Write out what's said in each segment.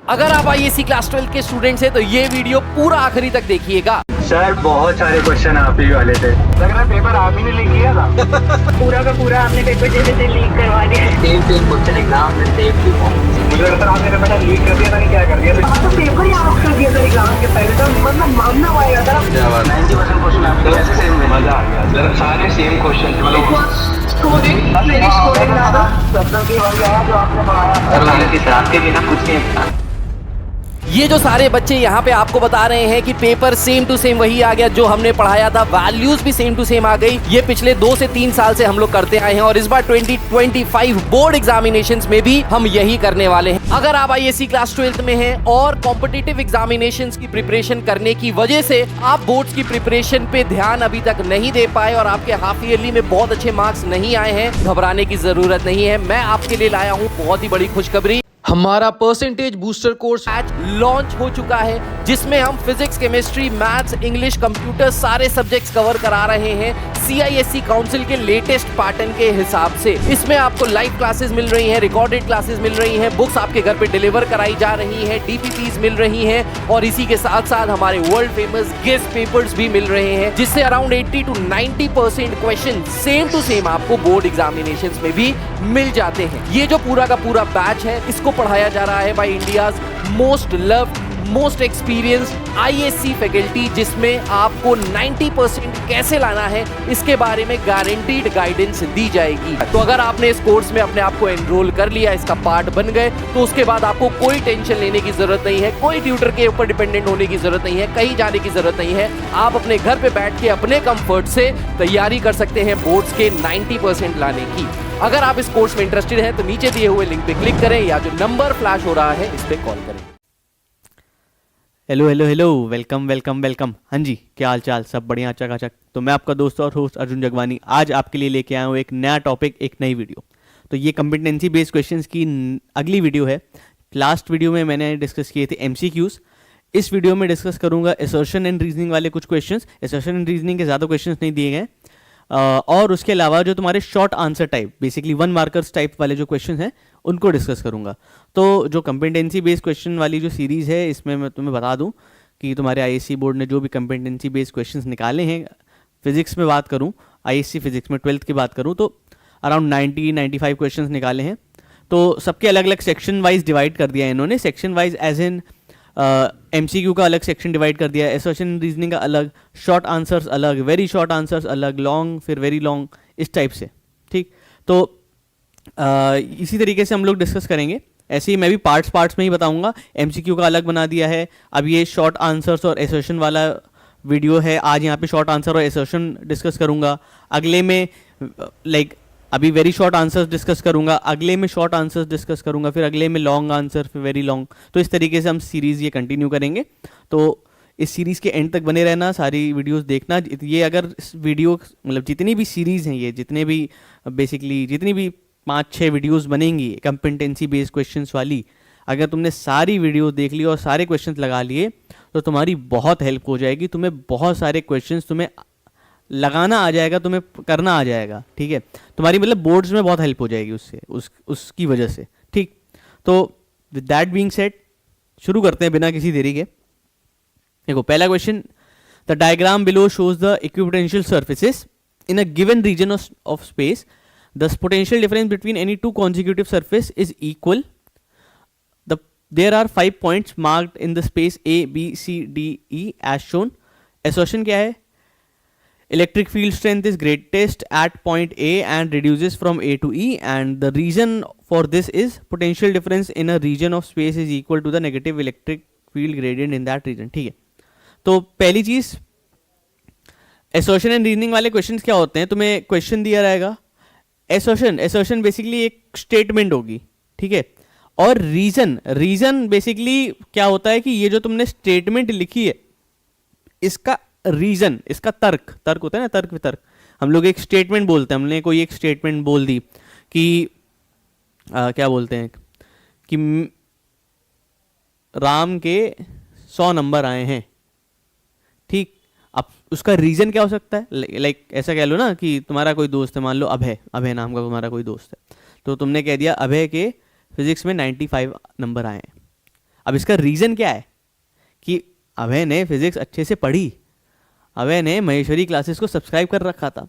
अगर आप ISC class 12 के स्टूडेंट्स हैं तो ये वीडियो पूरा आखिरी तक देखिएगा। सर बहुत सारे क्वेश्चन आप ही वाले थे। लग रहा है पेपर आप ही ने लीक किया था। पूरा का पूरा आपने पेपर जैसे से लीक करवा दिया। सेम क्वेश्चन एग्जाम में सेम थी। मुझे लगता है आपने बेटा लीक कर दिया था कि क्या कर दिया था। तो पेपर ही आप कर दिया था एग्जाम के पहले तो मतलब मानना पड़ेगा था। 90% क्वेश्चन आपके कैसे सेम में मजा आ गया सर, सारे सेम क्वेश्चन मतलब स्कोरिंग मेरी स्कोरिंग ज्यादा शब्दों की वजह है जो आपने पढ़ाया कि सर आपके बिना कुछ नहीं। ये जो सारे बच्चे यहाँ पे आपको बता रहे हैं कि पेपर सेम टू सेम वही आ गया जो हमने पढ़ाया था, वैल्यूज भी सेम टू सेम आ गई। ये पिछले 2 से 3 साल से हम लोग करते आए हैं और इस बार 2025 बोर्ड एग्जामिनेशंस में भी हम यही करने वाले हैं। अगर आप आईएससी क्लास 12 में हैं और कॉम्पिटिटिव एग्जामिनेशंस की प्रिपरेशन करने की वजह से आप बोर्ड्स की प्रिपरेशन पे ध्यान अभी तक नहीं दे पाए और आपके हाफ ईयरली में बहुत अच्छे मार्क्स नहीं आए हैं, घबराने की जरूरत नहीं है। मैं आपके लिए लाया हूँ बहुत ही बड़ी खुशखबरी। हमारा परसेंटेज बूस्टर कोर्स आज लॉन्च हो चुका है जिसमें हम physics, chemistry, maths, English, computer सारे सब्जेक्ट्स कवर करा रहे हैं सीआईएससी काउंसिल के लेटेस्ट पैटर्न के हिसाब से। इसमें आपको लाइव क्लासेस मिल रही हैं, रिकॉर्डेड क्लासेस मिल रही हैं, बुक्स आपके घर पे डिलीवर कराई जा रही हैं, डीपीपीज मिल रही हैं और इसी के साथ साथ हमारे वर्ल्ड फेमस गेस्ट पेपर्स भी मिल रहे हैं जिससे around 80 to 90% question same to same आपको बोर्ड एग्जामिनेशंस में भी मिल जाते हैं। ये जो पूरा का पूरा बैच है इसको पढ़ाया जा रहा है by India's most loved, most experienced ISC faculty जिसमें आपको 90% कैसे लाना है इसके बारे में गारंटीड गाइडेंस दी जाएगी। तो अगर आपने इस कोर्स में अपने आप को एनरोल कर लिया, इसका पार्ट बन गए, तो उसके बाद आपको कोई टेंशन लेने की जरूरत नहीं है, कोई ट्यूटर के ऊपर डिपेंडेंट होने की जरूरत नहीं है, कहीं जाने की जरूरत नहीं है। आप अपने घर पे बैठ के अपने कंफर्ट से तैयारी कर सकते हैं बोर्ड्स के 90% लाने की। अगर आप इस कोर्स में इंटरेस्टेड हैं तो नीचे दिए हुए लिंक पे क्लिक करें या जो नंबर फ्लैश हो रहा है इस पे कॉल करें। Hello hello hello, welcome welcome welcome. हाँ जी, क्या हाल चाल, सब बढ़िया, चकाचक। तो मैं आपका दोस्त और होस्ट अर्जुन जगवानी आज आपके लिए लेके आया हूँ एक नया टॉपिक, एक नई वीडियो। तो ये कॉम्पिटेंसी बेस्ड क्वेश्चंस की अगली वीडियो है। लास्ट वीडियो में मैंने डिस्कस किए थे एमसीक्यूज। इस वीडियो में डिस्कस करूँगा असर्शन एंड रीजनिंग वाले कुछ क्वेश्चंस। असर्शन एंड रीजनिंग के ज़्यादा क्वेश्चंस नहीं दिए गए और उसके अलावा जो तुम्हारे short answer type, basically 1 markers type वाले जो क्वेश्चन हैं उनको डिस्कस करूंगा। तो जो कॉम्पिटेंसी बेस्ड क्वेश्चन वाली जो सीरीज़ है इसमें मैं तुम्हें बता दूं कि तुम्हारे आईएससी बोर्ड ने जो भी कॉम्पिटेंसी बेस्ड क्वेश्चंस निकाले हैं, फिजिक्स में बात करूं, आईएससी फिजिक्स में 12th की बात करूं तो अराउंड 90-95 क्वेश्चंस निकाले हैं। तो सबके अलग अलग सेक्शन वाइज डिवाइड कर दिया है इन्होंने। Section wise as in MCQ का अलग सेक्शन डिवाइड कर दिया है, असर्शन रीजनिंग का अलग, शॉर्ट आंसर्स अलग, वेरी शॉर्ट आंसर्स अलग, लॉन्ग फिर वेरी लॉन्ग, इस टाइप से। ठीक, तो इसी तरीके से हम लोग डिस्कस करेंगे। ऐसे ही मैं भी पार्ट्स में ही बताऊंगा। एमसीक्यू का अलग बना दिया है। अब ये शॉर्ट आंसर्स और असर्शन वाला वीडियो है। आज यहाँ पे शॉर्ट आंसर और असर्शन डिस्कस करूंगा। अगले में अभी वेरी शॉर्ट आंसर्स डिस्कस करूंगा, अगले में शॉर्ट आंसर्स डिस्कस करूंगा, फिर अगले में लॉन्ग आंसर, फिर वेरी लॉन्ग। तो इस तरीके से हम सीरीज़ ये कंटिन्यू करेंगे। तो इस सीरीज़ के एंड तक बने रहना, सारी वीडियोस देखना। ये अगर वीडियो मतलब जितनी भी सीरीज़ हैं, ये जितने भी बेसिकली जितनी भी 5-6 वीडियोस बनेंगी कॉम्पिटेंसी बेस्ड क्वेश्चंस वाली, अगर तुमने सारी वीडियो देख ली और सारे क्वेश्चंस लगा लिए तो तुम्हारी बहुत हेल्प हो जाएगी। तुम्हें बहुत सारे क्वेश्चंस तुम्हें लगाना आ जाएगा, तुम्हें करना आ जाएगा। ठीक है, तुम्हारी मतलब बोर्ड्स में बहुत हेल्प हो जाएगी उससे, उसकी वजह से। ठीक, तो विद दैट बीइंग सेड शुरू करते हैं बिना किसी देरी के। देखो पहला question, the diagram below shows the equipotential surfaces in a given region of space. The potential difference between any two consecutive surface is equal. There are 5 points marked in the space A, B, C, D, E as shown. Assertion क्या है? Electric field strength is greatest at point A and reduces from A to E, and the reason for this is potential difference in a region of space is equal to the negative electric field gradient in that region. ठीक है, तो पहली चीज assertion and reasoning वाले questions क्या होते हैं? तुम्हें क्वेश्चन दिया रहेगा, एसर्शन बेसिकली एक स्टेटमेंट होगी। ठीक है, और रीजन बेसिकली क्या होता है कि ये जो तुमने स्टेटमेंट लिखी है इसका रीजन, इसका तर्क होता है ना, तर्क वितर्क। हम लोग एक स्टेटमेंट बोलते हैं, हमने कोई एक स्टेटमेंट बोल दी कि क्या बोलते हैं कि राम के 100 नंबर आए हैं। ठीक, अब उसका रीजन क्या हो सकता है? लाइक ऐसा कह लो ना कि तुम्हारा कोई दोस्त है, मान लो अभय नाम का तुम्हारा कोई दोस्त है, तो तुमने कह दिया अभय के फिजिक्स में 95 नंबर आए हैं। अब इसका रीज़न क्या है कि अभय ने फिजिक्स अच्छे से पढ़ी, अभय ने महेश्वरी क्लासेस को सब्सक्राइब कर रखा था,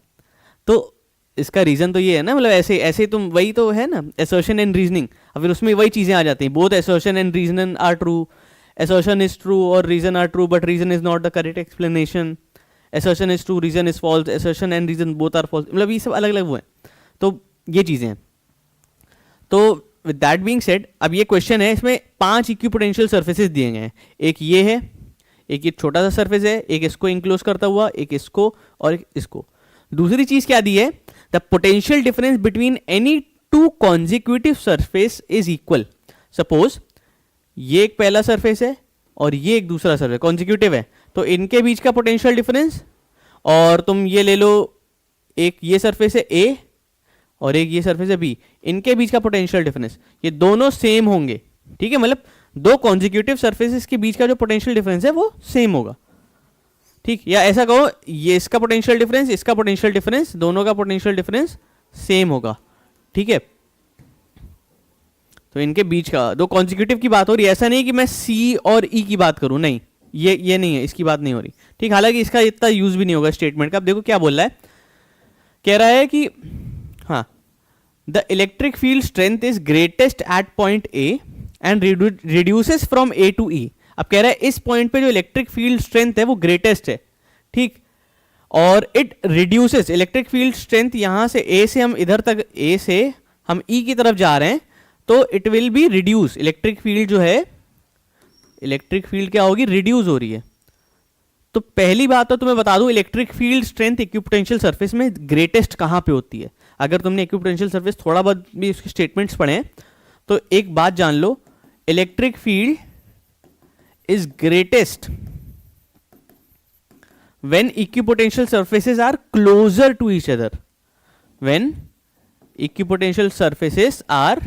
तो इसका रीज़न तो ये है ना, मतलब ऐसे ऐसे तुम वही तो है ना, असर्शन एंड रीजनिंग। अब फिर उसमें वही चीज़ें आ जाती हैं, both assertion and reason are true, assertion is true or reason are true but reason is not the correct explanation, assertion is true reason is false, assertion and reason both are false, मतलब ये सब अलग अलग वो हैं। तो ये चीज़ें हैं। तो with that being said, अब ये क्वेश्चन है, इसमें 5 इक्विपोटेंशियल सर्फेसेस दिए गए हैं। एक ये है, एक ये छोटा सा सर्फेस है, एक इसको इंक्लोज करता हुआ, एक इसको और एक इसको। दूसरी चीज़ क्या दी है, the potential difference between any two consecutive surface is equal. Suppose ये एक पहला सरफेस है और ये एक दूसरा सरफेस कॉन्जिक्यूटिव है, तो इनके बीच का पोटेंशियल डिफरेंस, और तुम ये ले लो, एक ये सरफेस है ए और एक ये सरफेस है बी, इनके बीच का पोटेंशियल डिफरेंस, ये दोनों सेम होंगे। ठीक है, मतलब दो कॉन्जिक्यूटिव सर्फेसेस के बीच का जो पोटेंशियल डिफरेंस है वो सेम होगा। ठीक, या ऐसा कहो, ये इसका पोटेंशियल डिफरेंस, इसका पोटेंशियल डिफरेंस, दोनों का पोटेंशियल डिफरेंस सेम होगा। ठीक है, तो इनके बीच का दो कॉन्जिक्यूटिव की बात हो रही है, ऐसा नहीं कि मैं सी और ई की बात करूं, नहीं, ये नहीं है, इसकी बात नहीं हो रही। ठीक, हालांकि इसका इतना यूज भी नहीं होगा स्टेटमेंट का। अब देखो क्या बोल रहा है, कह रहा है कि हाँ, the electric field strength is greatest at point A and reduces from A to E. अब कह रहा है इस पॉइंट पे जो इलेक्ट्रिक फील्ड स्ट्रेंथ है वो ग्रेटेस्ट है। ठीक, और it reduces, electric field strength यहां से ए से हम इधर तक, ए से हम ई की तरफ जा रहे हैं, तो it will be reduce, electric field जो है, इलेक्ट्रिक फील्ड क्या होगी, रिड्यूस हो रही है। तो पहली बात तो तुम्हें बता दूं, electric field strength equipotential surface में ग्रेटेस्ट कहां पे होती है। अगर तुमने इक्विपोटेंशियल सरफेस थोड़ा बहुत भी उसके स्टेटमेंट्स पढ़े हैं तो एक बात जान लो, electric field is greatest when equipotential surfaces are closer to each other, when equipotential surfaces are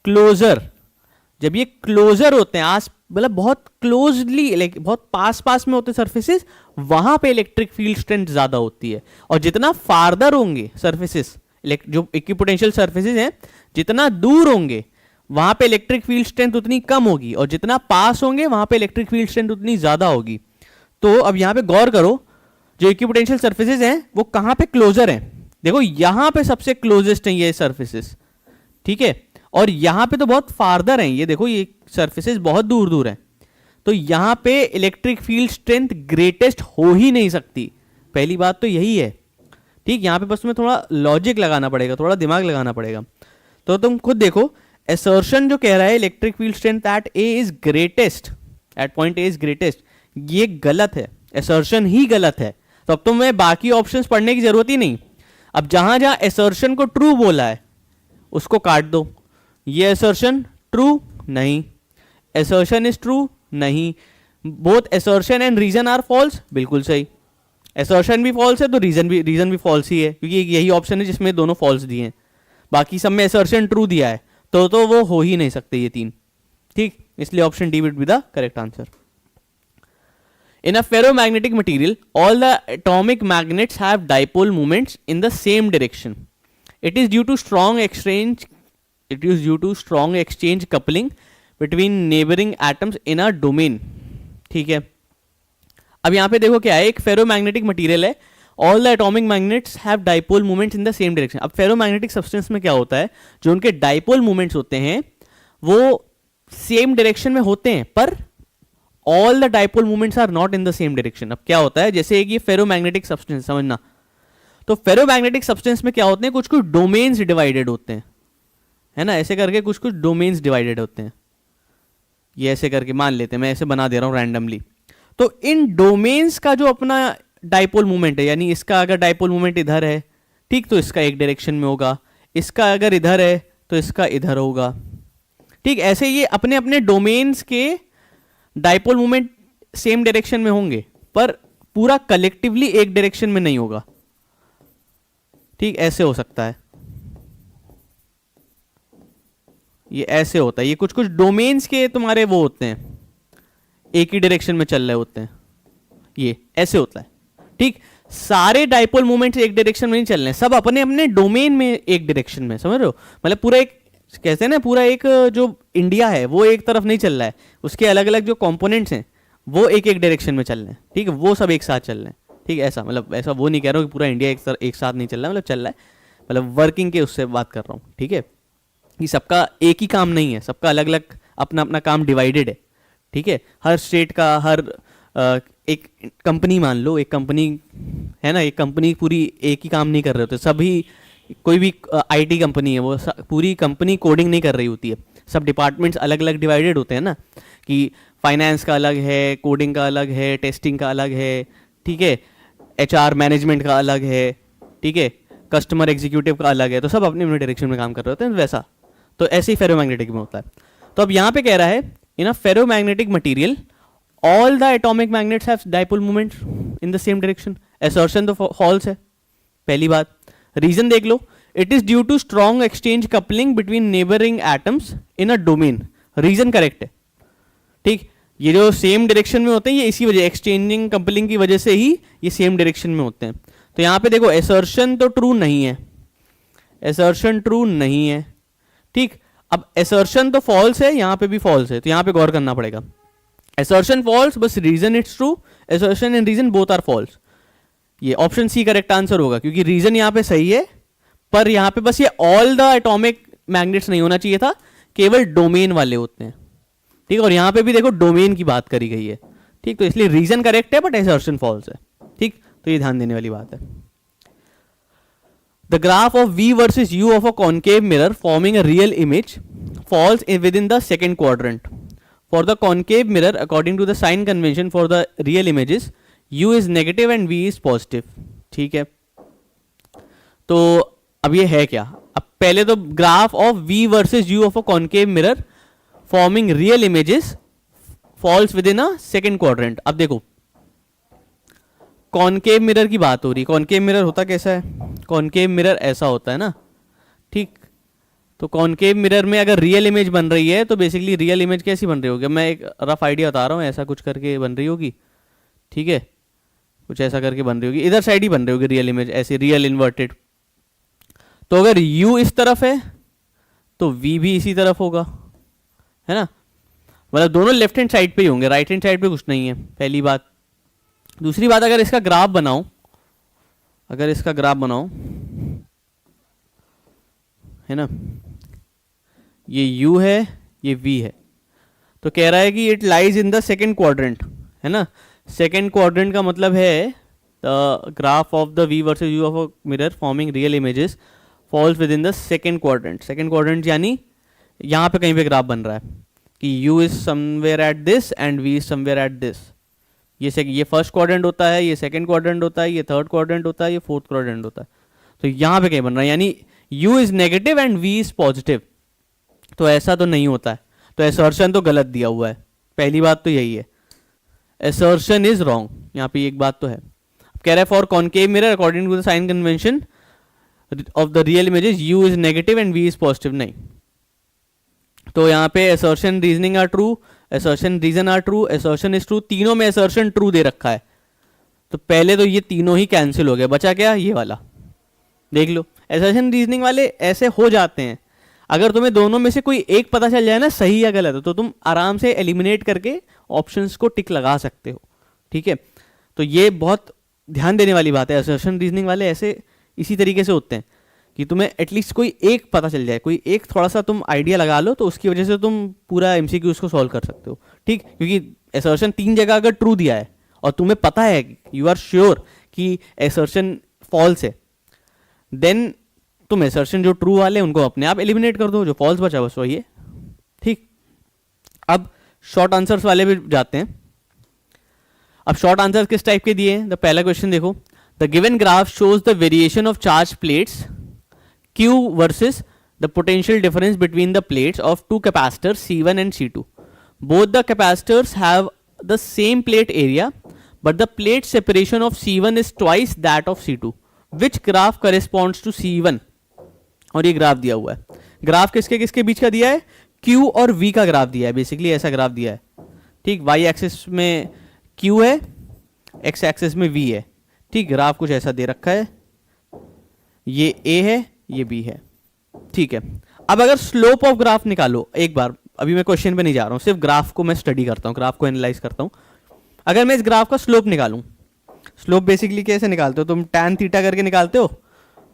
closer, जब ये क्लोजर होते हैं, आस मतलब बहुत क्लोजली, बहुत पास पास में होते हैं सर्फेसेस, वहां पे इलेक्ट्रिक फील्ड स्ट्रेंथ ज्यादा होती है। और जितना फार्दर होंगे सर्फेसेस, जो इक्विपोटेंशियल सर्फेसेस हैं, जितना दूर होंगे वहां पे इलेक्ट्रिक फील्ड स्ट्रेंथ उतनी कम होगी, और जितना पास होंगे वहां पे इलेक्ट्रिक फील्ड स्ट्रेंथ उतनी ज्यादा होगी। तो अब यहां पे गौर करो, जो इक्विपोटेंशियल सर्फेसेस हैं वो कहां पे क्लोजर हैं। देखो यहां पे सबसे क्लोजेस्ट हैं ये सर्फेसेस, ठीक है, और यहां पे तो बहुत फार्दर हैं, ये देखो ये सर्फेसेस बहुत दूर दूर हैं। तो यहां पे इलेक्ट्रिक फील्ड स्ट्रेंथ ग्रेटेस्ट हो ही नहीं सकती, पहली बात तो यही है। ठीक, यहां पे बस तुम्हें थोड़ा लॉजिक लगाना पड़ेगा, थोड़ा दिमाग लगाना पड़ेगा। तो तुम खुद देखो, असर्शन जो कह रहा है electric field strength at A is greatest, at point A is greatest, ये गलत है, असर्शन ही गलत है। तो अब तुम्हें बाकी ऑप्शंस पढ़ने की जरूरत ही नहीं। अब जहां जहां असर्शन को ट्रू बोला है उसको काट दो। ये असर्शन ट्रू नहीं, असर्शन इज ट्रू नहीं, both assertion and reason are false, बिल्कुल सही। असर्शन भी फॉल्स है तो रीजन भी फॉल्स ही है, क्योंकि यही ऑप्शन है जिसमें दोनों फॉल्स दिए हैं। बाकी सब में असर्शन ट्रू दिया है, तो वो हो ही नहीं सकते ये तीन। ठीक, इसलिए option D will be the correct answer. In a ferromagnetic material, all the atomic magnets have dipole moments in the same direction. It is due to strong exchange coupling between neighboring atoms in a domain. ठीक है, अब यहां पे देखो क्या है, एक ferromagnetic material है, all the atomic magnets have dipole movements in the same direction. अब फेरोमैग्नेटिक सब्सटेंस में क्या होता है, जो उनके डाइपोल मूवमेंट्स होते हैं वो सेम डायरेक्शन में होते हैं, पर all the dipole movements are not in the same direction. अब क्या होता है, जैसे एक ये फेरोमैग्नेटिक सब्सटेंस समझना, तो फेरोमैग्नेटिक सब्सटेंस में क्या होते हैं, कुछ कुछ डोमेन्स डिवाइडेड होते हैं, है ना, ऐसे करके कुछ कुछ डोमेन्स डिवाइडेड होते हैं। ये ऐसे करके मान लेते हैं, मैं ऐसे बना दे रहा हूं रैंडमली। तो इन डोमेन्स का जो अपना डाइपोल मूवमेंट है, यानी इसका अगर डाइपोल मूवमेंट इधर है, ठीक, तो इसका एक डायरेक्शन में होगा, इसका अगर इधर है तो इसका इधर होगा। ठीक, ऐसे ये अपने अपने डोमेन्स के डाइपोल मूवमेंट सेम डायरेक्शन में होंगे, पर पूरा कलेक्टिवली एक डायरेक्शन में नहीं होगा। ठीक, ऐसे हो सकता है, ये ऐसे होता है, ये कुछ कुछ डोमेन्स के तुम्हारे वो होते हैं, एक ही डायरेक्शन में चल रहे होते हैं, ये ऐसे होता है। ठीक, सारे डाइपोल मूवमेंट्स एक डायरेक्शन में नहीं चल रहे हैं, सब अपने अपने डोमेन में एक डायरेक्शन में, समझ रहे हो, मतलब पूरा एक कहते हैं ना पूरा एक जो इंडिया है वो एक तरफ नहीं चल रहा है, उसके अलग अलग जो कंपोनेंट्स हैं वो एक एक डायरेक्शन में चल रहे हैं, ठीक है, वो सब एक साथ चल रहे हैं, ठीक है। ऐसा मतलब ऐसा वो नहीं कह रहा हूँ कि पूरा इंडिया एक साथ नहीं चल रहा है, मतलब चल रहा है, मतलब वर्किंग के उससे बात कर रहा हूँ, ठीक है, कि सबका एक ही काम नहीं है, सबका अलग अलग अपना अपना काम डिवाइडेड है, ठीक है। हर स्टेट का हर एक कंपनी मान लो, एक कंपनी है ना, एक कंपनी पूरी एक ही काम नहीं कर रहे होते सभी, कोई भी आईटी कंपनी है वो पूरी कंपनी कोडिंग नहीं कर रही होती है, सब डिपार्टमेंट्स अलग अलग डिवाइडेड होते हैं ना, कि फाइनेंस का अलग है, कोडिंग का अलग है, टेस्टिंग का अलग है, ठीक है, एचआर मैनेजमेंट का अलग है, ठीक है, कस्टमर एग्जीक्यूटिव का अलग है, तो सब अपने अपने डायरेक्शन में काम कर रहे होते हैं वैसा। तो ऐसे ही फेरोमैग्नेटिक में होता है। तो अब यहाँ पे कह रहा है in a ferromagnetic material all the atomic magnets have dipole moment in the same direction. Assertion तो फॉल्स है, पहली बात। रीजन देख लो, it is due to strong exchange coupling between neighbouring atoms in a domain. Reason correct है, ठीक। ये जो सेम डायरेक्शन में होते हैं ये इसी वजह, एक्सचेंजिंग कपलिंग की वजह से ही ये सेम डायरेक्शन में होते हैं। तो यहाँ पे देखो असर्शन तो ट्रू नहीं है, असर्शन ट्रू नहीं है, ठीक। अब असर्शन तो फॉल्स है, यहाँ पे भी फॉल्स है, तो यहाँ पे गौर करना पड़ेगा। असर्शन फॉल्स बस reason it's true, assertion and reason both are false. ये ऑप्शन सी करेक्ट आंसर होगा, क्योंकि रीजन यहाँ पे सही है, पर यहाँ पे बस ये ऑल द एटॉमिक मैग्नेट्स नहीं होना चाहिए था, केवल डोमेन वाले होते हैं, ठीक। और यहाँ पे भी देखो डोमेन की बात करी गई है, ठीक। तो इसलिए रीजन करेक्ट है बट असर्शन फॉल्स है, ठीक। तो ये ध्यान देने वाली बात है। The graph of V versus U of a concave mirror forming a real image falls within the second quadrant. For the concave mirror, according to the sign convention for the real images, U is negative and V is positive. ठीक है, तो अब ये है क्या? अब पहले तो graph of V versus U of a concave mirror forming real images falls within a second quadrant. अब देखो कॉनकेव मिरर की बात हो रही, कॉनकेव मिरर होता कैसा है? कॉनकेव मिरर ऐसा होता है ना, ठीक। तो कॉनकेव मिरर में अगर रियल इमेज बन रही है तो बेसिकली रियल इमेज कैसी बन रही होगी? मैं एक रफ आइडिया बता रहा हूँ, ऐसा कुछ करके बन रही होगी, ठीक है, कुछ ऐसा करके बन रही होगी, इधर साइड ही बन रही होगी रियल इमेज, ऐसी रियल इन्वर्टेड। तो अगर U इस तरफ है तो V भी इसी तरफ होगा, है ना, मतलब दोनों लेफ्ट हैंड साइड पे ही होंगे, राइट हैंड साइड पे कुछ नहीं है, पहली बात। दूसरी बात, अगर इसका ग्राफ बनाऊं, अगर इसका ग्राफ बनाऊं, है ना, ये U है, ये V है, तो कह रहा है कि it lies in the second quadrant, है ना। सेकेंड क्वाड्रेंट का मतलब है the graph of the V versus U of a mirror forming real images falls within the second quadrant. Second quadrant यानी यहाँ पे कहीं पे ग्राफ बन रहा है कि U is somewhere at this and V is somewhere at this. ये फर्स्ट क्वाड्रेंट होता है, ये सेकंड क्वाड्रेंट होता है, ये थर्ड क्वाड्रेंट होता है, ये फोर्थ क्वाड्रेंट होता है। तो यहाँ पे कहीं बन रहा है, यानी U is negative and V is positive, तो ऐसा तो नहीं होता है, तो असर्शन तो गलत दिया हुआ है, पहली बात तो यही है, असर्शन इज रॉन्ग। यहाँ पे एक बात तो है, कह रहा है for concave mirror according to the sign convention of the real images U is negative and V is positive, नहीं। तो यहाँ पे assertion reasoning are true, assertion reason are true, assertion is true, तीनों में असर्शन ट्रू दे रखा है, तो पहले तो ये तीनों ही कैंसिल हो गए, बचा क्या? ये वाला देख लो, असर्शन रीजनिंग वाले ऐसे हो जाते हैं। अगर तुम्हें दोनों में से कोई एक पता चल जाए ना सही या गलत, तो तुम आराम से एलिमिनेट करके ऑप्शंस को टिक लगा सकते हो, ठीक है। तो ये बहुत ध्यान देने वाली बात है, असर्शन रीजनिंग वाले ऐसे इसी तरीके से होते हैं कि तुम्हें एटलीस्ट कोई एक पता चल जाए, कोई एक थोड़ा सा तुम आइडिया लगा लो, तो उसकी वजह से तुम पूरा MCQ को सॉल्व कर सकते हो, ठीक। क्योंकि असर्शन 3 जगह अगर ट्रू दिया है और तुम्हें पता है, यू आर श्योर कि असर्शन फॉल्स है, देन तुम असर्शन जो ट्रू वाले उनको अपने आप एलिमिनेट कर दो, जो फॉल्स बचा बस वही है, ठीक। अब शॉर्ट आंसर्स वाले भी जाते हैं। अब शॉर्ट आंसर किस टाइप के दिए हैं? तो पहला क्वेश्चन देखो, the given graph shows the variation of charge plates Q versus the potential difference between the plates of two capacitors C1 and C2. Both the capacitors have the same plate area, but the plate separation of C1 is twice that of C2. Which graph corresponds to C1? और ये graph दिया हुआ है। Graph किसके किसके बीच का दिया है? Q और V का ग्राफ दिया है, बेसिकली ऐसा ग्राफ दिया है, ठीक। Y एक्सिस में Q है, X एक्सिस में V है, ठीक। ग्राफ कुछ ऐसा दे रखा है, ये A है, ये B है, ठीक है। अब अगर स्लोप ऑफ ग्राफ निकालो एक बार, अभी मैं क्वेश्चन पे नहीं जा रहा हूँ, सिर्फ ग्राफ को मैं स्टडी करता हूँ, ग्राफ को एनालाइज करता हूँ। अगर मैं इस ग्राफ का स्लोप निकालूं, स्लोप बेसिकली कैसे निकालते हो तुम, टैन थीटा करके निकालते हो।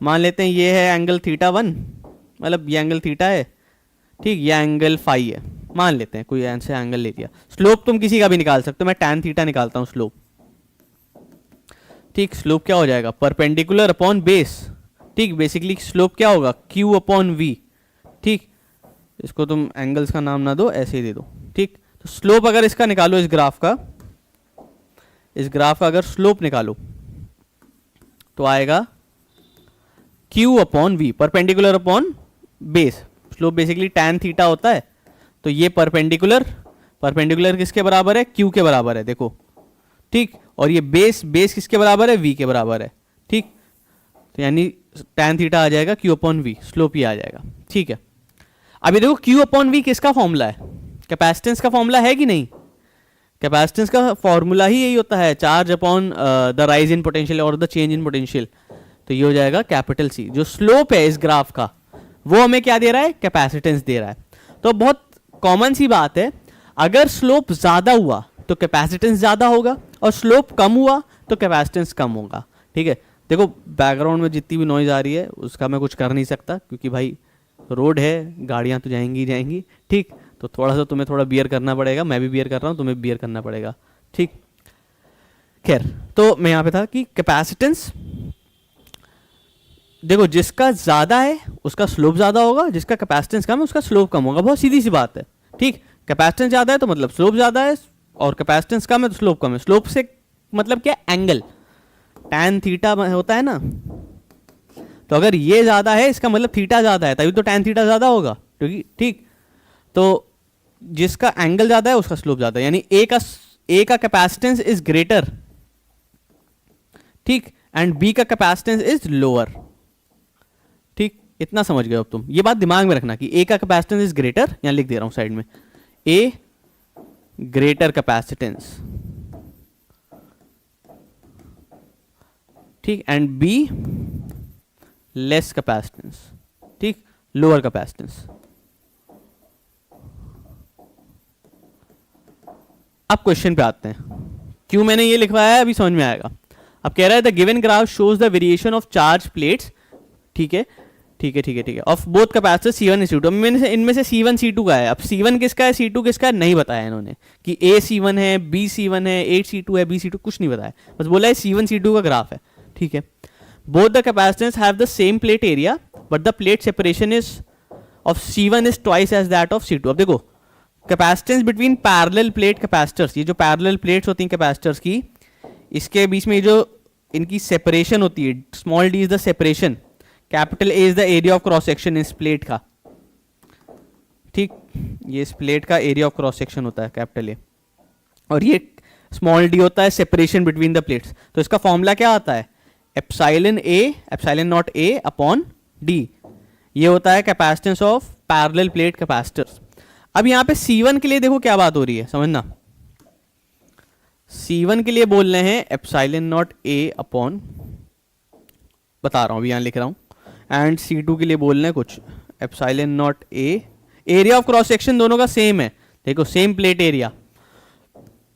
मान लेते हैं ये है एंगल थीटा 1, मतलब ये एंगल थीटा है, ठीक, ये एंगल फाई है, मान लेते हैं कोई ऐसे एंगल ले लिया। स्लोप तुम किसी का भी निकाल सकते हो, मैं टैन थीटा निकालता हूँ स्लोप, ठीक। स्लोप क्या हो जाएगा, परपेंडिकुलर अपॉन बेस, ठीक। बेसिकली स्लोप क्या होगा, क्यू अपॉन वी, ठीक। इसको तुम एंगल्स का नाम ना दो, ऐसे ही दे दो, ठीक। तो स्लोप अगर इसका निकालो, इस ग्राफ का अगर स्लोप निकालो तो आएगा Q upon V, perpendicular upon base. Slope basically tan theta होता है, तो ये परपेंडिकुलर किसके बराबर है, क्यू के बराबर है, देखो, ठीक। और ये बेस किसके बराबर है, वी के बराबर है, ठीक। तो यानी टैन थीटा आ जाएगा क्यू अपॉन वी, स्लोप ही आ जाएगा, ठीक है। अभी देखो क्यू अपॉन वी किसका फॉर्मूला है, कैपेसिटेंस का फॉर्मूला है कि नहीं। कैपेसिटेंस का फॉर्मूला ही यही होता है, charge upon the rise in potential और द चेंज इन पोटेंशियल। तो ये हो जाएगा कैपिटल सी। जो स्लोप है इस ग्राफ का वो हमें क्या दे रहा है, कैपेसिटेंस दे रहा है। तो बहुत कॉमन सी बात है, अगर स्लोप ज्यादा हुआ तो कैपेसिटेंस ज्यादा होगा, और स्लोप कम हुआ तो कैपेसिटेंस कम होगा, ठीक है। देखो बैकग्राउंड में जितनी भी नॉइज आ रही है उसका मैं कुछ कर नहीं सकता, क्योंकि भाई रोड है, गाड़ियां तो जाएंगी जाएंगी, ठीक। तो थोड़ा सा तुम्हें थोड़ा बियर करना पड़ेगा, मैं भी बियर कर रहा हूँ, तुम्हें बियर करना पड़ेगा, ठीक। खैर, तो मैं यहाँ पे था कि कैपेसिटेंस, देखो जिसका ज्यादा है उसका स्लोप ज्यादा होगा, जिसका कैपेसिटेंस कम है उसका स्लोप कम होगा, बहुत सीधी सी बात है, ठीक। कैपेसिटेंस ज्यादा है तो मतलब स्लोप ज्यादा है, और कैपेसिटेंस कम है तो स्लोप कम है। स्लोप से मतलब क्या, एंगल, टैन थीटा होता है ना, तो अगर ये ज्यादा है इसका मतलब थीटा ज्यादा है, तभी तो टैन थीटा ज्यादा होगा, क्योंकि, ठीक। तो जिसका एंगल ज्यादा है उसका स्लोप ज्यादा है, यानी ए का कैपेसिटेंस इज ग्रेटर, ठीक, एंड बी का कैपेसिटेंस इज लोअर, ठीक। इतना समझ गए अब तुम, ये बात दिमाग में रखना कि ए का कैपेसिटेंस इज ग्रेटर, यहां लिख दे रहा हूं साइड में, ए ग्रेटर कैपेसिटेंस, ठीक, एंड बी लेस कैपेसिटेंस, ठीक, लोअर कैपेसिटेंस। अब क्वेश्चन पे आते हैं, क्यों मैंने ये लिखवाया है अभी समझ में आएगा। अब कह रहा है the given graph shows the variation of charge plates, ठीक है, of both capacitor C1 C2। मैंने इनमें से C1 C2 का है, अब C1 किसका है C2 किसका है नहीं बताया इन्होंने, कि A C1 है, B C1 है, A C2 है, B C2, कुछ नहीं बताया, बस बोला है C1 C2 का ग्राफ है, ठीक है। Both the capacitance have the same plate area but the plate separation is of C1 is twice as that of C2। अब देखो capacitance between parallel plate capacitors, ये जो पैरेलल प्लेट्स होती हैं कैपेसिटर्स की, इसके बीच में जो इनकी सेपरेशन होती है, small D is the separation, capital A is the area of cross section इस प्लेट का, ठीक। ये इस प्लेट का एरिया ऑफ क्रॉस सेक्शन होता है कैपिटल ए, और ये स्मॉल डी होता है सेपरेशन बिटवीन द प्लेट्स। तो इसका फॉर्मूला क्या आता है, epsilon not a upon D, ये होता है capacitance of parallel plate capacitors. अब यहां पे C1 के लिए देखो क्या बात हो रही है, समझना। C1 के लिए बोल रहे हैं एप्सिलॉन नॉट ए अपॉन, बता रहा हूं अभी यहां लिख रहा हूं, एंड C2 के लिए बोल रहे हैं कुछ epsilon not a, area of cross section दोनों का सेम है, देखो सेम प्लेट एरिया,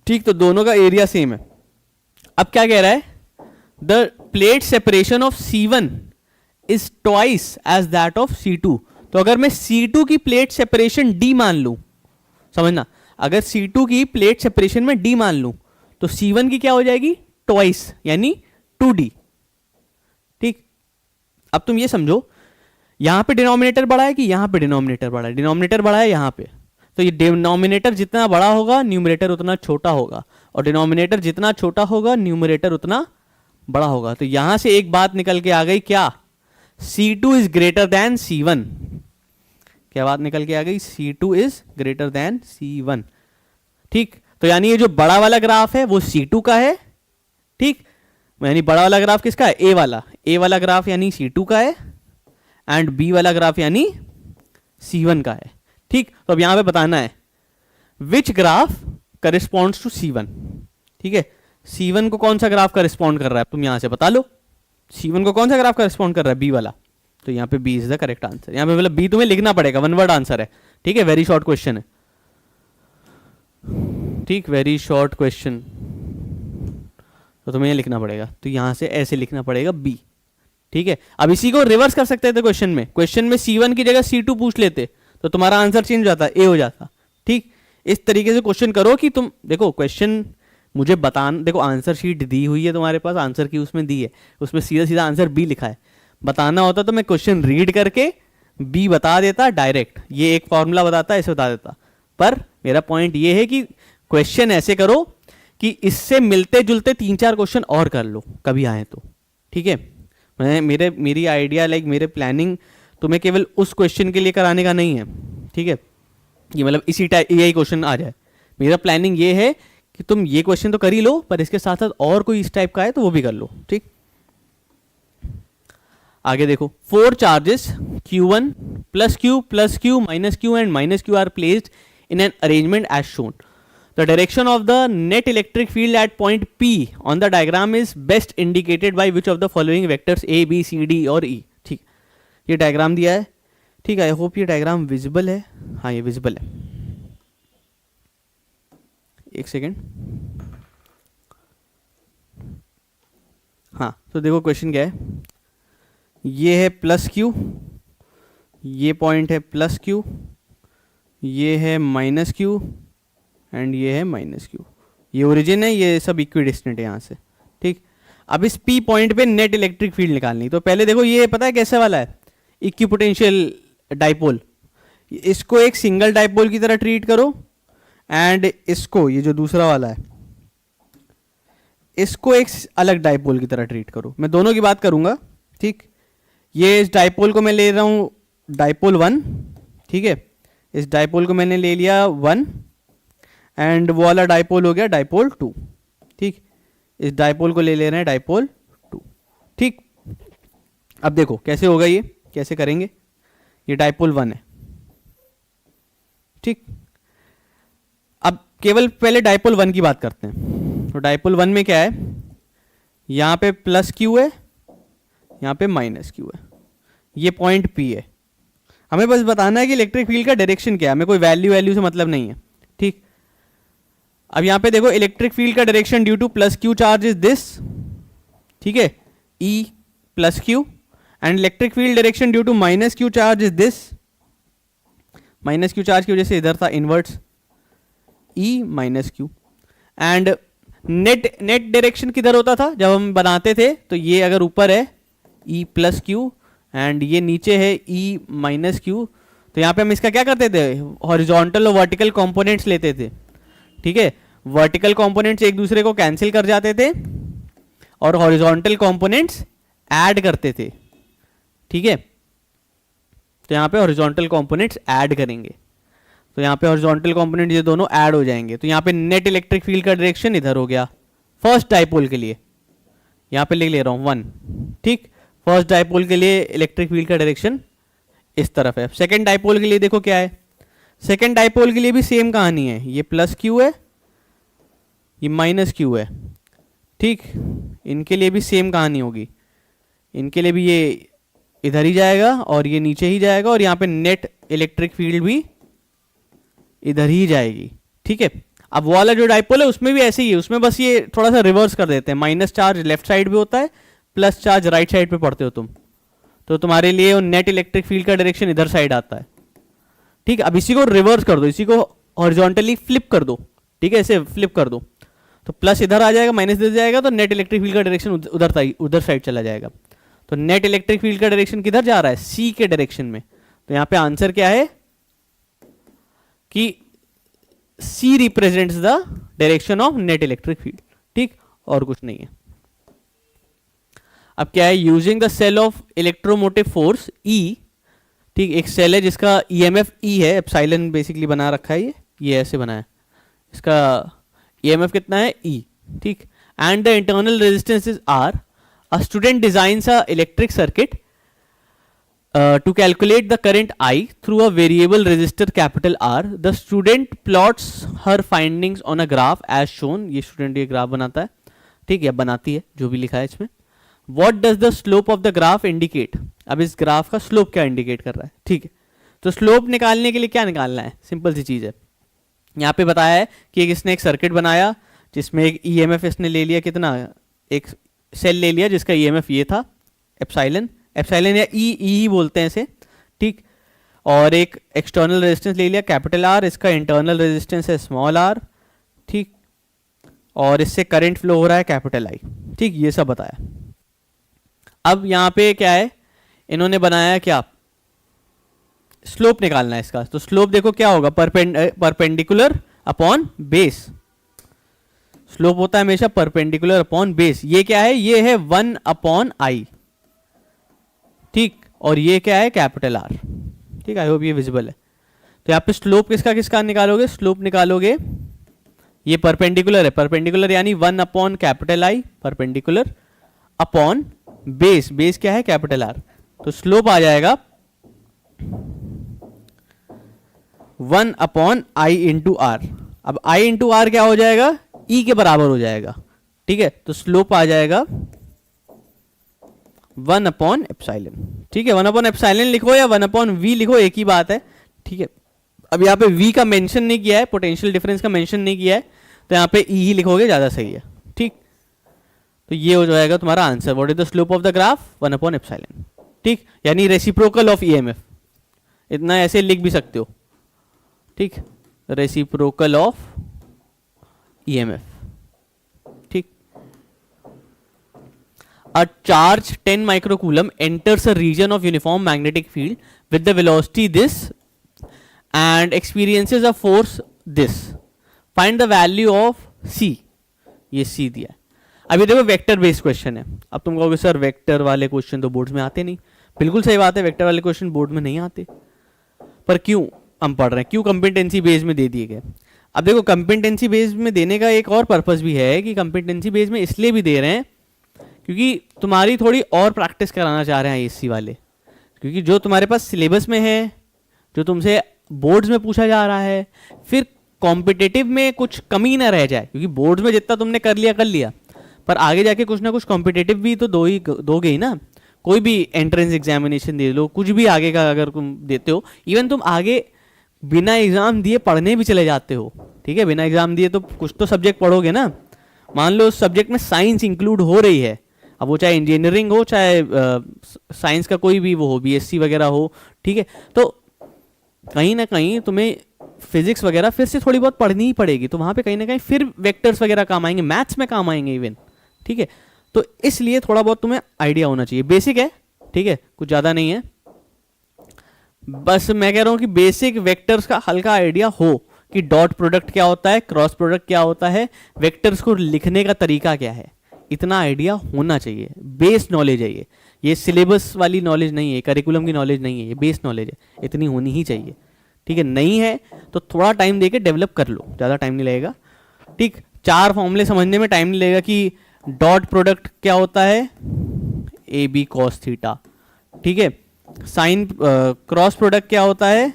ठीक। तो दोनों का एरिया सेम है। अब क्या कह रहा है, the plate separation of C1 is twice as that of C2। तो अगर मैं C2 की प्लेट सेपरेशन D मान लूं, समझना, अगर C2 की प्लेट सेपरेशन में D मान लूं तो C1 की क्या हो जाएगी, ट्वाइस, यानी 2D, ठीक। अब तुम ये समझो, यहां पे डिनोमिनेटर बड़ा है कि यहां पे डिनोमिनेटर बड़ा है, डिनोमिनेटर बड़ा है यहां पे, तो ये डिनोमिनेटर जितना बड़ा होगा न्यूमरेटर उतना छोटा होगा, और डिनोमिनेटर जितना छोटा होगा न्यूमरेटर उतना बड़ा होगा। तो यहां से एक बात निकल के आ गई, क्या, C2 is greater than C1। क्या बात निकल के आ गई, C2 is greater than C1, ठीक। तो यानी ये जो बड़ा वाला ग्राफ है वो C2 का है, ठीक, यानी बड़ा वाला ग्राफ किसका है, ए वाला ग्राफ यानी C2 का है, एंड बी वाला ग्राफ यानी C1 का है, ठीक। तो अब यहां पे बताना है विच ग्राफ करिस्पॉन्ड्स टू C1, ठीक है। C1 को कौन सा ग्राफ करिस्पॉन्ड कर रहा है तुम यहां से बता लो, C1 को कौन सा ग्राफ करिस्पॉन्ड कर रहा है, बी वाला, तो यहाँ पे B is the correct answer. यहाँ पे मतलब बी तुम्हें लिखना पड़ेगा, वन वर्ड आंसर है, ठीक है, वेरी शॉर्ट क्वेश्चन है, ठीक, वेरी शॉर्ट क्वेश्चन, तो तुम्हें ये लिखना पड़ेगा, तो यहाँ से ऐसे लिखना पड़ेगा बी, ठीक है। अब इसी को रिवर्स कर सकते थे क्वेश्चन में C1 की जगह C2 पूछ लेते तो तुम्हारा आंसर चेंज हो जाता, ए हो जाता, ठीक। इस तरीके से क्वेश्चन करो कि तुम देखो क्वेश्चन मुझे बताना, देखो आंसर शीट दी हुई है तुम्हारे पास, आंसर की उसमें दी है, उसमें सीधा सीधा आंसर बी लिखा है, बताना होता तो मैं क्वेश्चन रीड करके बी बता देता डायरेक्ट, ये एक फॉर्मूला बताता, ऐसे बता देता, पर मेरा पॉइंट ये है कि क्वेश्चन ऐसे करो कि इससे मिलते जुलते 3-4 क्वेश्चन और कर लो कभी आए तो, ठीक है। मैं मेरी आइडिया लाइक मेरे प्लानिंग तुम्हें केवल उस क्वेश्चन के लिए कराने का नहीं है, ठीक है, ये मतलब इसी टाइप यही क्वेश्चन आ जाए, मेरा प्लानिंग ये है कि तुम ये क्वेश्चन तो कर ही लो, पर इसके साथ साथ और कोई इस टाइप का है तो वो भी कर लो, ठीक। आगे देखो, 4 charges Q1 plus Q plus Q minus Q and minus Q are placed in an arrangement as shown. The direction of the net electric field at point P on the diagram is best indicated by which of the following vectors A, B, C, D और E, ठीक। ये diagram दिया है, ठीक है, I hope ये diagram visible है, हाँ ये विजिबल है, एक सेकेंड, हाँ तो देखो क्वेश्चन क्या है, ये है प्लस क्यू, ये पॉइंट है प्लस क्यू, ये है माइनस क्यू एंड ये है माइनस क्यू, ये ओरिजिन है, ये सब इक्विडिस्टेंट है यहाँ से, ठीक। अब इस पी पॉइंट पे नेट इलेक्ट्रिक फील्ड निकालनी, तो पहले देखो ये पता है कैसे वाला है, इक्विपोटेंशियल डाइपोल, इसको एक सिंगल डाइपोल की तरह ट्रीट करो एंड इसको ये जो दूसरा वाला है इसको एक अलग डाइपोल की तरह ट्रीट करो, मैं दोनों की बात करूंगा, ठीक। ये इस डाइपोल को मैं ले रहा हूँ डाइपोल 1, ठीक है, इस डाइपोल को मैंने ले लिया 1 एंड वो वाला डाइपोल हो गया डाइपोल 2, ठीक। इस डाइपोल को ले रहे हैं डाइपोल 2, ठीक। अब देखो कैसे होगा, ये कैसे करेंगे, ये डाइपोल 1 है, ठीक। अब केवल पहले डाइपोल 1 की बात करते हैं, तो डाइपोल 1 में क्या है, यहाँ पे प्लस क्यू है, यहाँ पे माइनस क्यू है, ये पॉइंट P है, हमें बस बताना है कि इलेक्ट्रिक फील्ड का डायरेक्शन क्या है, हमें कोई वैल्यू से मतलब नहीं है, ठीक। अब यहाँ पे देखो इलेक्ट्रिक फील्ड का direction due to plus Q charge is this, ठीक है, E plus Q, and electric field direction due to minus Q charge is this, minus Q charge की वजह से इधर था inverts E minus Q, and net direction किधर होता था जब हम बनाते थे, तो ये अगर ऊपर है E प्लस क्यू एंड ये नीचे है E माइनस क्यू, तो यहाँ पे हम इसका क्या करते थे, हॉरिजॉन्टल और वर्टिकल कंपोनेंट्स लेते थे, ठीक है, वर्टिकल कंपोनेंट्स एक दूसरे को कैंसिल कर जाते थे और हॉरिजॉन्टल कंपोनेंट्स ऐड करते थे, ठीक है। तो यहाँ पे हॉरिजॉन्टल कंपोनेंट्स ऐड करेंगे, तो यहाँ पे हॉरिजॉन्टल कंपोनेंट ये दोनों ऐड हो जाएंगे, तो यहाँ पे नेट इलेक्ट्रिक फील्ड का डायरेक्शन इधर हो गया फर्स्ट डाइपोल के लिए, यहाँ पे लिख ले रहा हूँ 1, ठीक। फर्स्ट डाइपोल के लिए इलेक्ट्रिक फील्ड का डायरेक्शन इस तरफ है। सेकंड डाइपोल के लिए देखो क्या है, सेकंड डाइपोल के लिए भी सेम कहानी है, ये प्लस क्यू है, ये माइनस क्यू है, ठीक। इनके लिए भी सेम कहानी होगी, इनके लिए भी ये इधर ही जाएगा और ये नीचे ही जाएगा, और यहाँ पे नेट इलेक्ट्रिक फील्ड भी इधर ही जाएगी, ठीक है। अब वो वाला जो डाइपोल है उसमें भी ऐसे ही है, उसमें बस ये थोड़ा सा रिवर्स कर देते हैं, माइनस चार्ज लेफ्ट साइड पे होता है, प्लस चार्ज राइट साइड पे पढ़ते हो तुम, तो तुम्हारे लिए नेट इलेक्ट्रिक फील्ड का डायरेक्शन इधर साइड आता है, ठीक। अब इसी को रिवर्स कर दो, इसी को हॉरिजॉन्टली फ्लिप कर दो, ठीक है, ऐसे फ्लिप कर दो, तो प्लस इधर आ जाएगा, माइनस इधर जाएगा, तो नेट इलेक्ट्रिक फील्ड का डायरेक्शन उधर साइड चला जाएगा। तो नेट इलेक्ट्रिक फील्ड का डायरेक्शन किधर जा रहा है, सी के डायरेक्शन में, तो यहाँ पे आंसर क्या है कि C represents the direction of net electric field, ठीक, और कुछ नहीं है। अब क्या है, using the cell of electromotive force E, ठीक, एक सेल है जिसका ईएमएफ ई है, एप्सिलॉन बेसिकली बना रखा है, ये ऐसे बना है, इसका ईएमएफ कितना है ई, ठीक, and the internal resistance is R, a student designs a electric circuit to calculate the current I through a variable resistor capital R. The student plots her findings on a graph as shown. ये student ये graph बनाता है, ठीक है, बनाती है, जो भी लिखा है इसमें। What does the slope of the graph indicate. अब इस ग्राफ का स्लोप क्या इंडिकेट कर रहा है, ठीक है। तो स्लोप निकालने के लिए क्या निकालना है, सिंपल सी चीज़ है। यहाँ पे बताया है कि इसने एक सर्किट बनाया जिसमें एक ईएमएफ इसने ले लिया, कितना, एक सेल ले लिया जिसका ईएमएफ ये था एप्सिलॉन, एप्सिलॉन या ई बोलते हैं इसे, ठीक। और एक एक्सटर्नल रेजिस्टेंस ले लिया कैपिटल आर, इसका इंटरनल रेजिस्टेंस है स्मॉल आर, ठीक। और इससे करंट फ्लो हो रहा है कैपिटल आई, ठीक। ये सब बताया। अब यहाँ पे क्या है, इन्होंने बनाया क्या, स्लोप निकालना है इसका। तो स्लोप देखो क्या होगा, परपेंडिकुलर अपॉन बेस। स्लोप होता है हमेशा परपेंडिकुलर अपॉन बेस। ये क्या है, ये है 1 अपॉन आई, ठीक। और ये क्या है, कैपिटल आर, ठीक। आई होप ये विजिबल है। तो यहाँ पे स्लोप किसका किसका निकालोगे, स्लोप निकालोगे, ये परपेंडिकुलर है, परपेंडिकुलर यानी 1 upon capital I perpendicular upon base, base क्या है, कैपिटल आर। तो स्लोप आ जाएगा 1 अपॉन आई इंटू आर। अब आई इंटू आर क्या हो जाएगा, ई के बराबर हो जाएगा, ठीक है। तो स्लोप आ जाएगा 1 अपॉन एप्सिलॉन, ठीक है। 1 अपॉन एप्सिलॉन लिखो या 1 अपॉन वी लिखो, एक ही बात है, ठीक है। अब यहाँ पे वी का मेंशन नहीं किया है, पोटेंशियल डिफरेंस का मेंशन नहीं किया है, तो यहाँ पे ई ही लिखोगे, ज़्यादा सही है, ठीक। तो ये हो जाएगा तुम्हारा answer. What is the slope of the graph, 1 upon epsilon, ठीक। यानी रेसिप्रोकल ऑफ ईएमएफ, इतना ऐसे लिख भी सकते हो, ठीक। रेसिप्रोकल ऑफ ईएमएफ, ठीक। A charge 10 microcoulomb enters a region of uniform magnetic field with the velocity this and experiences a force this. Find the value of C. ये C दिया है। अभी देखो वेक्टर बेस्ड क्वेश्चन है। अब तुम कहोगे सर वेक्टर वाले क्वेश्चन तो बोर्ड्स में आते नहीं। बिल्कुल सही बात है, वेक्टर वाले क्वेश्चन बोर्ड में नहीं आते, पर क्यों हम पढ़ रहे हैं, क्यों कंपिटेंसी बेस में दे दिए गए। अब देखो कंपिटेंसी बेस में देने का एक और पर्पस भी है कि कंपिटेंसी बेस में इसलिए भी दे रहे हैं क्योंकि तुम्हारी थोड़ी और प्रैक्टिस कराना चाह रहे हैं एससी वाले, क्योंकि जो तुम्हारे पास सिलेबस में है, जो तुमसे बोर्ड्स में पूछा जा रहा है, फिर कॉम्पिटिटिव में कुछ कमी ना रह जाए। क्योंकि बोर्ड्स में जितना तुमने कर लिया, पर आगे जाके कुछ ना कुछ कॉम्पिटिटिव भी तो दोगे ही ना। कोई भी एंट्रेंस एग्जामिनेशन दे लो, कुछ भी आगे का अगर तुम देते हो, इवन तुम आगे बिना एग्जाम दिए पढ़ने भी चले जाते हो, ठीक है। बिना एग्जाम दिए तो कुछ तो सब्जेक्ट पढ़ोगे ना। मान लो उस सब्जेक्ट में साइंस इंक्लूड हो रही है, अब वो चाहे इंजीनियरिंग हो, चाहे साइंस का कोई भी वो हो, बीएससी वगैरह हो, ठीक है। तो कहीं ना कहीं तुम्हें फिजिक्स वगैरह फिर से थोड़ी बहुत पढ़नी ही पड़ेगी, तो वहाँ पे कहीं ना कहीं फिर वेक्टर्स वगैरह काम आएंगे, मैथ्स में काम आएंगे इवन, ठीक है। तो इसलिए थोड़ा बहुत तुम्हें आइडिया होना चाहिए। बेसिक है, ठीक है, कुछ ज़्यादा नहीं है। बस मैं कह रहा हूँ कि बेसिक वेक्टर्स का हल्का आइडिया हो कि डॉट प्रोडक्ट क्या होता है, क्रॉस प्रोडक्ट क्या होता है, वेक्टर्स को लिखने का तरीका क्या है, इतना आइडिया होना चाहिए। बेस नॉलेज है ये सिलेबस वाली नॉलेज नहीं है, करिकुलम की नॉलेज नहीं है, ये बेस नॉलेज है, इतनी होनी ही चाहिए, ठीक है। नहीं है तो थोड़ा टाइम देके डेवलप कर लो, ज़्यादा टाइम नहीं लगेगा, ठीक। 4 फॉर्मूले समझने में टाइम नहीं लगेगा कि डॉट प्रोडक्ट क्या होता है, ए बी कॉस थीटा, ठीक है। साइन क्रॉस प्रोडक्ट क्या होता है,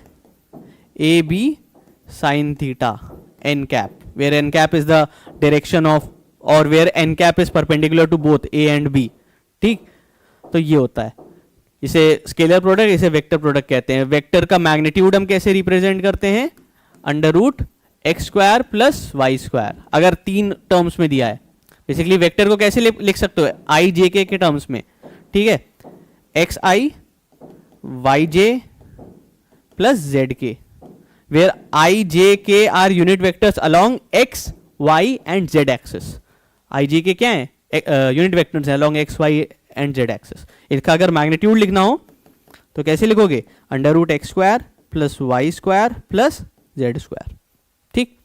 A B sine theta, n cap, where n cap is the direction of, और where n cap is perpendicular to both A and B, ठीक। तो ये होता है, इसे स्केलर प्रोडक्ट, इसे वेक्टर प्रोडक्ट कहते हैं। वेक्टर का मैग्नीट्यूड हम कैसे रिप्रेजेंट करते हैं, √x² + y², अगर 3 टर्म्स में दिया है। बेसिकली वेक्टर को कैसे लिख सकते हो, i j k के टर्म्स में, ठीक है। xi yj + zk, where i j k are unit vectors along x y and z axis। i j k क्या है, यूनिट वेक्टर्स हैं along x y and z axis। इसका अगर magnitude लिखना हो तो कैसे लिखोगे, √x² + y² + z², ठीक।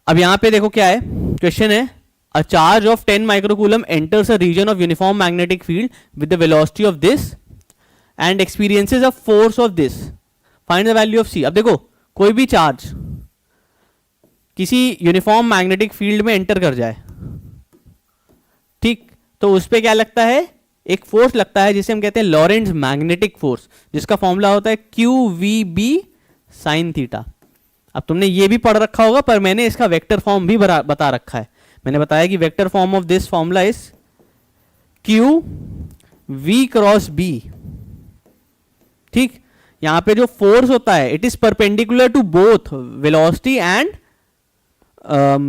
अब यहां पे देखो क्या है, क्वेश्चन है, a charge of 10 microcoulomb enters a region of uniform magnetic field with the velocity of this and experiences a force of this, find the value of C। अब देखो कोई भी चार्ज किसी यूनिफॉर्म मैग्नेटिक फील्ड में enter कर जाए, ठीक, तो उस पर क्या लगता है, एक फोर्स लगता है जिसे हम कहते हैं लॉरेंट्ज मैग्नेटिक फोर्स, जिसका फॉर्मूला होता है QVB sin थीटा। अब तुमने ये भी पढ़ रखा होगा, पर मैंने इसका वेक्टर फॉर्म भी बता रखा है। मैंने बताया कि vector form of this formula is Q V cross B, ठीक। यहां पे जो फोर्स होता है it is perpendicular to both velocity and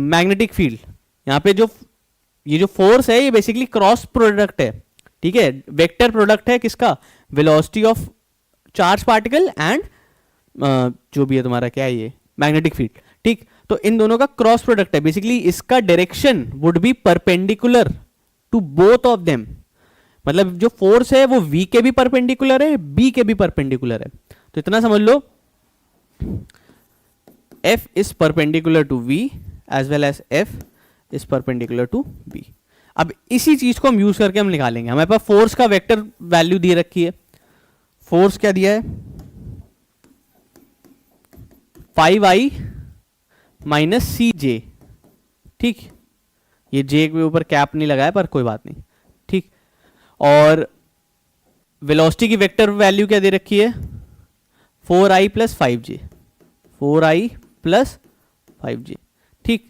magnetic field. यहां पे जो ये जो फोर्स है ये बेसिकली क्रॉस प्रोडक्ट है, ठीक है, वेक्टर प्रोडक्ट है किसका, velocity of charge particle and जो भी है तुम्हारा क्या है ये मैग्नेटिक फील्ड, ठीक। तो इन दोनों का क्रॉस प्रोडक्ट है, बेसिकली इसका direction would be perpendicular to both of them, मतलब जो फोर्स है वो V के भी परपेंडिकुलर है, B के भी परपेंडिकुलर है। तो इतना समझ लो, F is perpendicular to V as well as F is perpendicular to B। अब इसी चीज को हम यूज करके हम निकालेंगे। हमारे पास फोर्स का वेक्टर वैल्यू दे रखी है, फोर्स क्या दिया है 5I माइनस सी जे, ठीक। ये जे के ऊपर कैप नहीं लगाया पर कोई बात नहीं, ठीक। और वेलोसिटी की वेक्टर वैल्यू क्या दे रखी है 4I plus 5J, 4I plus 5J, ठीक।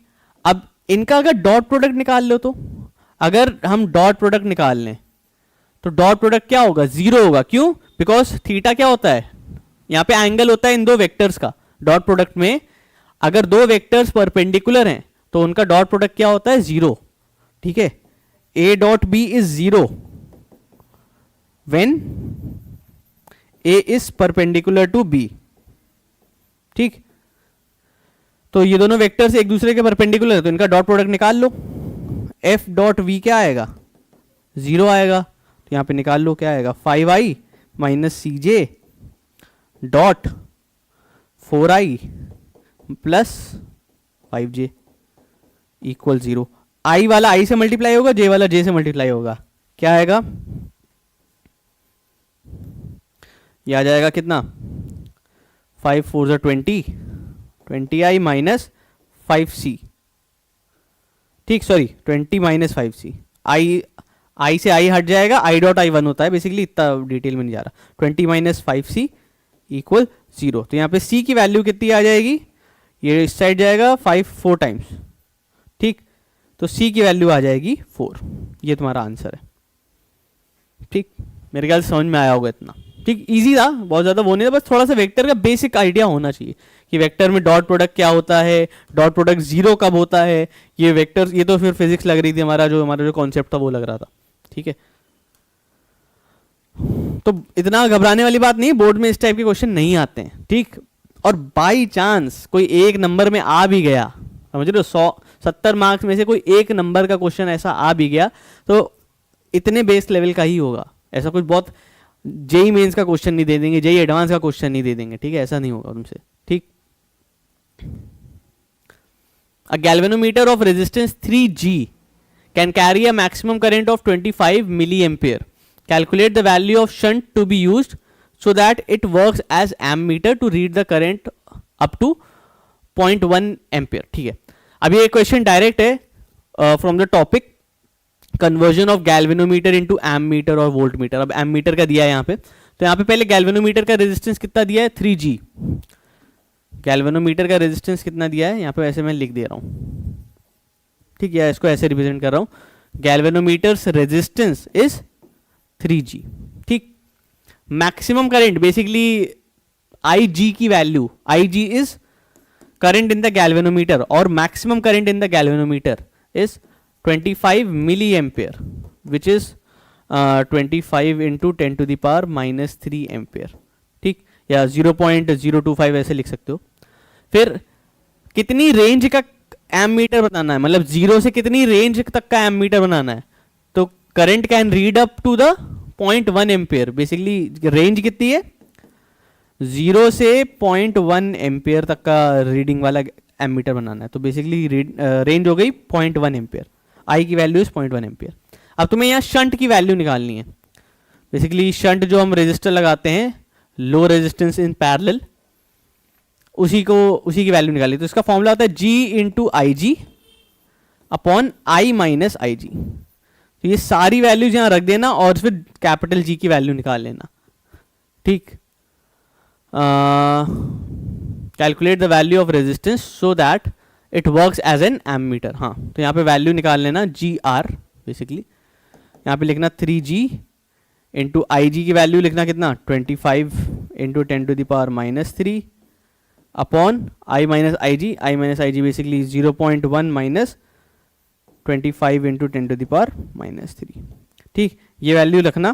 अब इनका अगर डॉट प्रोडक्ट निकाल लो, तो अगर हम डॉट प्रोडक्ट निकाल लें तो डॉट प्रोडक्ट क्या होगा, जीरो होगा। क्यों? बिकॉज थीटा क्या होता है, यहां पे एंगल होता है इन दो वेक्टर्स का। डॉट प्रोडक्ट में अगर दो वेक्टर्स परपेंडिकुलर हैं तो उनका डॉट प्रोडक्ट क्या होता है, जीरो, ठीक है। A dot B is zero when A is perpendicular to B, ठीक। तो ये दोनों वेक्टर्स एक दूसरे के परपेंडिकुलर है तो इनका डॉट प्रोडक्ट निकाल लो। F डॉट V क्या आएगा, जीरो आएगा, तो यहां पे निकाल लो क्या आएगा 5I minus C J dot 4I plus 5J equal zero. I वाला I से मल्टीप्लाई होगा, J वाला J से मल्टीप्लाई होगा, क्या आएगा, ये आ जाएगा कितना 5 4 20, 20I माइनस 5C, ठीक, सॉरी 20 माइनस 5C। I से I हट जाएगा, I डॉट I 1 होता है बेसिकली, इतना डिटेल में नहीं जा रहा। 20 माइनस 5C इक्वल जीरो। तो यहाँ पे C की वैल्यू कितनी आ जाएगी, ये इस साइड जाएगा 5 4 टाइम्स, ठीक। तो C की वैल्यू आ जाएगी 4। ये तुम्हारा आंसर है, ठीक। मेरे ख्याल से समझ में आया होगा इतना, ठीक। इजी था, बहुत ज़्यादा वो नहीं था, बस थोड़ा सा वेक्टर का बेसिक आइडिया होना चाहिए कि वेक्टर में डॉट प्रोडक्ट क्या होता है, डॉट प्रोडक्ट जीरो कब होता है। ये वेक्टर, ये तो फिर फिजिक्स लग रही थी, हमारा जो कॉन्सेप्ट था वो लग रहा था, ठीक है। तो इतना घबराने वाली बात नहीं, बोर्ड में इस टाइप के क्वेश्चन नहीं आते हैं, ठीक। और बाई चांस कोई एक नंबर में आ भी गया, समझ रहे हो, 70 मार्क्स में से कोई एक नंबर का क्वेश्चन ऐसा आ भी गया तो इतने बेस लेवल का ही होगा। ऐसा कुछ बहुत जेई मेंस का क्वेश्चन नहीं दे देंगे, जेई एडवांस का क्वेश्चन नहीं दे देंगे, ठीक है, ऐसा नहीं होगा तुमसे, ठीक। A galvanometer of resistance 3G can carry a maximum current of 25 milli ampere. Calculate the value of shunt to be used so that it works as ammeter to read the current up to 0.1 ampere, ठीक है। अब ये question direct है from the topic conversion of galvanometer into ammeter और voltmeter. अब ammeter का दिया है यहाँ पे, तो यहाँ पे पहले गैल्वेनोमीटर का रेजिस्टेंस कितना दिया है 3G। गैल्वेनोमीटर का रेजिस्टेंस कितना दिया है यहाँ पे, वैसे मैं लिख दे रहा हूँ, ठीक है, इसको ऐसे रिप्रेजेंट कर रहा हूँ। गैल्वेनोमीटर्स रेजिस्टेंस इज 3G, ठीक। मैक्सिमम करंट बेसिकली IG की value, IG is current in the galvanometer और maximum current in the galvanometer is 25 milli ampere which is 25 into 10 to the power minus 3 ampere, ठीक, या 0.025 ऐसे लिख सकते हो। फिर कितनी रेंज का एम्मीटर बनाना है, मतलब जीरो से कितनी रेंज तक का एम्मीटर बनाना है, तो current can read up to the 0.1 ampere. Basically range कितनी है, 0 से 0.1 एम्पियर तक का रीडिंग वाला एम्मीटर बनाना है, तो बेसिकली रेंज हो गई 0.1 एम्पियर। आई की वैल्यू इज 0.1 एम्पियर। अब तुम्हें यहाँ शंट की वैल्यू निकालनी है। बेसिकली शंट जो हम रेजिस्टर लगाते हैं, लो रेजिस्टेंस इन पैरेलल, उसी की वैल्यू निकाली। तो इसका फॉर्मूला होता है G into I G upon I minus I G. तो ये सारी वैल्यूज यहां रख देना और फिर कैपिटल G की वैल्यू निकाल लेना, ठीक। Calculate the value of resistance so that it works as an ammeter. हाँ, तो यहाँ पे वैल्यू निकाल लेना GR बेसिकली यहाँ पे लिखना 3g इंटू आई जी की वैल्यू लिखना कितना 25 into 10⁻³ upon I minus I G basically 0.1 minus 25 into 10⁻³ ठीक, ये वैल्यू रखना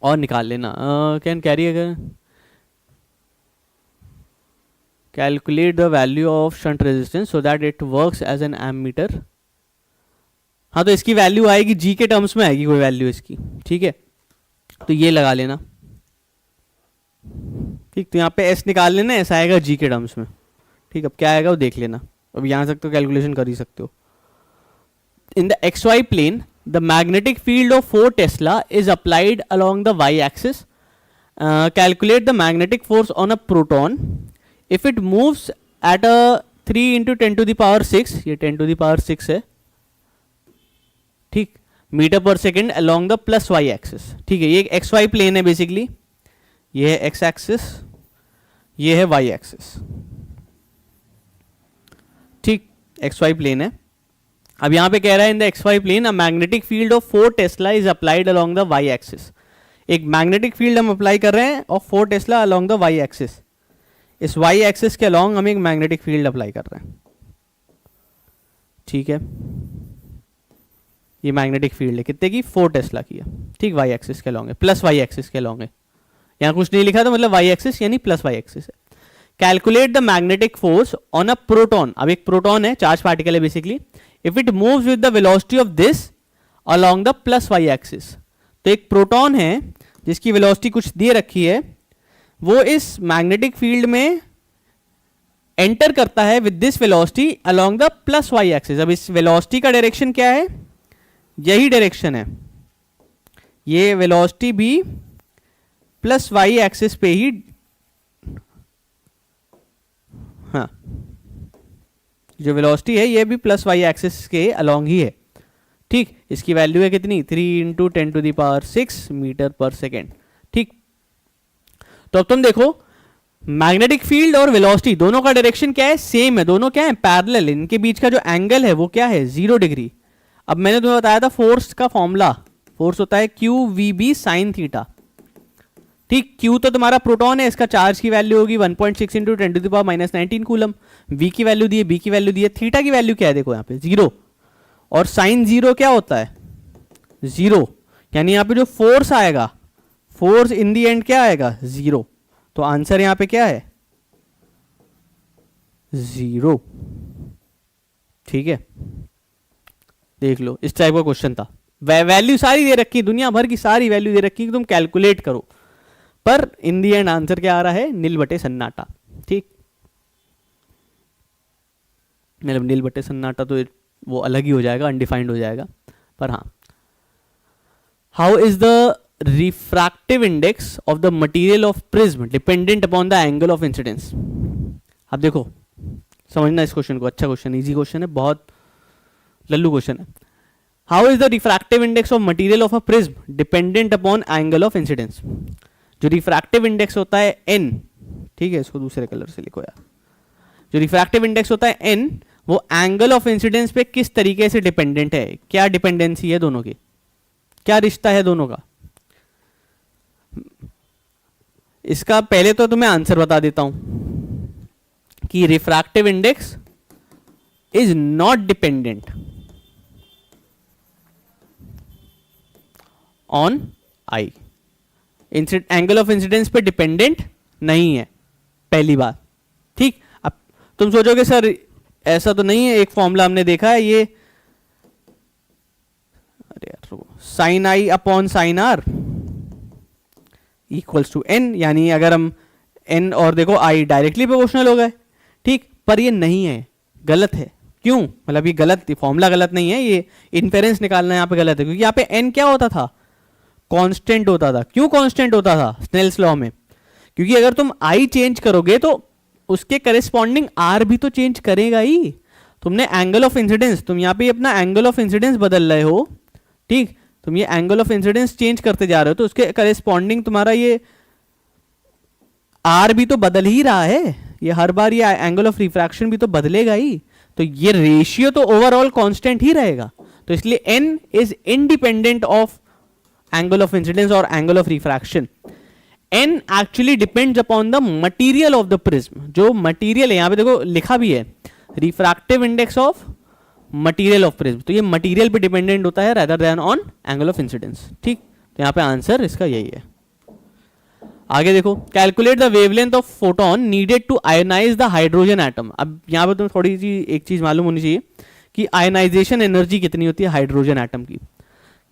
और निकाल लेना। कैन कैरी अगर calculate the value of shunt resistance so that it works as an ammeter. हाँ, तो इसकी वैल्यू आएगी जी के टर्म्स में आएगी कोई वैल्यू इसकी, ठीक है, तो ये लगा लेना। ठीक, तो यहाँ पे एस निकाल लेना, एस आएगा जी के टर्म्स में। ठीक, अब क्या आएगा वो देख लेना, अब यहाँ तक तो कैलकुलेशन कर ही सकते हो। In the X Y plane the magnetic field of 4 tesla is applied along the y axis. Calculate the magnetic force on a proton if it moves at a 3 into 10⁶, ये 10⁶ है, ठीक, metre per second along the plus Y axis. ठीक है, ये एक X Y plane है basically, ये है एक्स एक्सिस, ये है वाई एक्सिस। ठीक, एक्स वाई प्लेन है। अब यहां पे कह रहा है in the X Y plane a magnetic field of 4 tesla is applied along the Y axis. एक मैग्नेटिक फील्ड हम अप्लाई कर रहे हैं of 4 tesla along the Y axis. इस वाई एक्सिस के अलोंग हम एक मैग्नेटिक फील्ड अप्लाई कर रहे हैं, ठीक है, ये मैग्नेटिक फील्ड है कितने की 4 टेस्ला की है, ठीक, वाई एक्सिस के अलोंग है, प्लस वाई एक्सिस के अलोंग है, यहाँ कुछ नहीं लिखा था, मतलब वाई एक्सिस यानी प्लस वाई एक्सिस है। Calculate the magnetic force on a proton. अब एक प्रोटॉन है, चार्ज पार्टिकल है basically, if it moves with the velocity of this along the plus Y axis. तो एक प्रोटॉन है जिसकी वेलोसिटी कुछ दे रखी है, वो इस मैग्नेटिक फील्ड में एंटर करता है with this velocity along the plus Y axis. अब इस वेलोसिटी का डायरेक्शन क्या है, यही डायरेक्शन है, ये वेलोसिटी भी प्लस वाई एक्सिस पे ही, हाँ, जो वेलोसिटी है ये भी प्लस वाई एक्सिस के अलोंग ही है। ठीक, इसकी वैल्यू है कितनी 3 इंटू 10⁶ मीटर पर सेकेंड। ठीक, तो अब तुम देखो मैग्नेटिक फील्ड और वेलोसिटी दोनों का डायरेक्शन क्या है, सेम है, दोनों क्या है पैरेलल, इनके बीच का जो एंगल है वो क्या है 0 डिग्री। अब मैंने तुम्हें बताया था फोर्स का फॉर्मूला, फोर्स होता है Q V B sine theta. ठीक, क्यू तो तुम्हारा प्रोटॉन है, इसका चार्ज की वैल्यू होगी 1.6 इंटू 10⁻⁻19 कूलम, वी की वैल्यू दी है, बी की वैल्यू दी है, थीटा की वैल्यू क्या है देखो यहाँ पे 0, और साइन 0 क्या होता है 0, यानी यहाँ पे जो फोर्स आएगा, फोर्स इन दी एंड क्या आएगा 0, तो आंसर यहाँ पे क्या है 0। ठीक है, देख लो, इस टाइप का क्वेश्चन था, वैल्यू सारी दे रखी, दुनिया भर की सारी वैल्यू दे रखी कि तुम कैलकुलेट करो, पर इन दी एंड आंसर क्या आ रहा है नील बटे सन्नाटा। ठीक, मतलब नील बटे सन्नाटा तो वो अलग ही हो जाएगा, अनडिफाइंड हो जाएगा, पर हाँ, how is the refractive index of the material of prism dependent upon the angle of incidence. अब देखो समझना इस क्वेश्चन को, अच्छा क्वेश्चन, इजी क्वेश्चन है, बहुत लल्लू क्वेश्चन है। How is the refractive index of material of a prism dependent upon angle of incidence. जो रिफ्रैक्टिव इंडेक्स होता है n, ठीक है, इसको दूसरे कलर से लिखो यार, जो रिफ्रैक्टिव इंडेक्स होता है n, वो एंगल ऑफ इंसिडेंस पे किस तरीके से डिपेंडेंट है, क्या डिपेंडेंसी है दोनों की, क्या रिश्ता है दोनों का। इसका पहले तो तुम्हें आंसर बता देता हूं कि refractive index is not dependent on I, angle of incidence पे डिपेंडेंट नहीं है, पहली बात। ठीक, अब तुम सोचोगे सर ऐसा तो नहीं है, एक फॉर्मूला हमने देखा है ये, अरे यार, sine I upon sine R equals to N, यानी अगर हम एन और देखो आई डायरेक्टली प्रोपोर्शनल हो गए। ठीक, पर ये नहीं है, गलत है। क्यों, मतलब ये गलत, फॉर्मूला गलत नहीं है, ये इन्फेरेंस निकालना यहाँ पे गलत है, क्योंकि यहाँ पे एन क्या होता था कांस्टेंट होता था। क्यों कांस्टेंट होता था स्नेल्स लॉ में, क्योंकि अगर तुम आई चेंज करोगे तो उसके करेस्पॉन्डिंग आर भी तो चेंज करेगा ही। तुमने एंगल ऑफ इंसिडेंस, तुम यहाँ पे अपना एंगल ऑफ इंसिडेंस बदल रहे हो, ठीक, तुम ये एंगल ऑफ इंसिडेंस चेंज करते जा रहे हो, तो उसके करेस्पॉन्डिंग तुम्हारा ये आर भी तो बदल ही रहा है, ये हर बार ये एंगल ऑफ रिफ्रैक्शन भी तो बदलेगा ही, तो ये रेशियो तो ओवरऑल कांस्टेंट ही रहेगा। तो इसलिए n is independent of angle of incidence और angle of refraction. n actually depends upon the material of the prism. जो मटेरियल है, यहां पे देखो लिखा भी है refractive index of material of prism, तो ये मटेरियल पे डिपेंडेंट होता है rather than on angle of incidence. ठीक, तो यहां पे आंसर इसका यही है. आगे देखो, calculate the wavelength of photon needed to ionise the hydrogen atom. अब यहां पे तुम्हें थोड़ी सी एक चीज मालूम होनी चाहिए कि आयोनाइजेशन एनर्जी कितनी होती है हाइड्रोजन एटम की.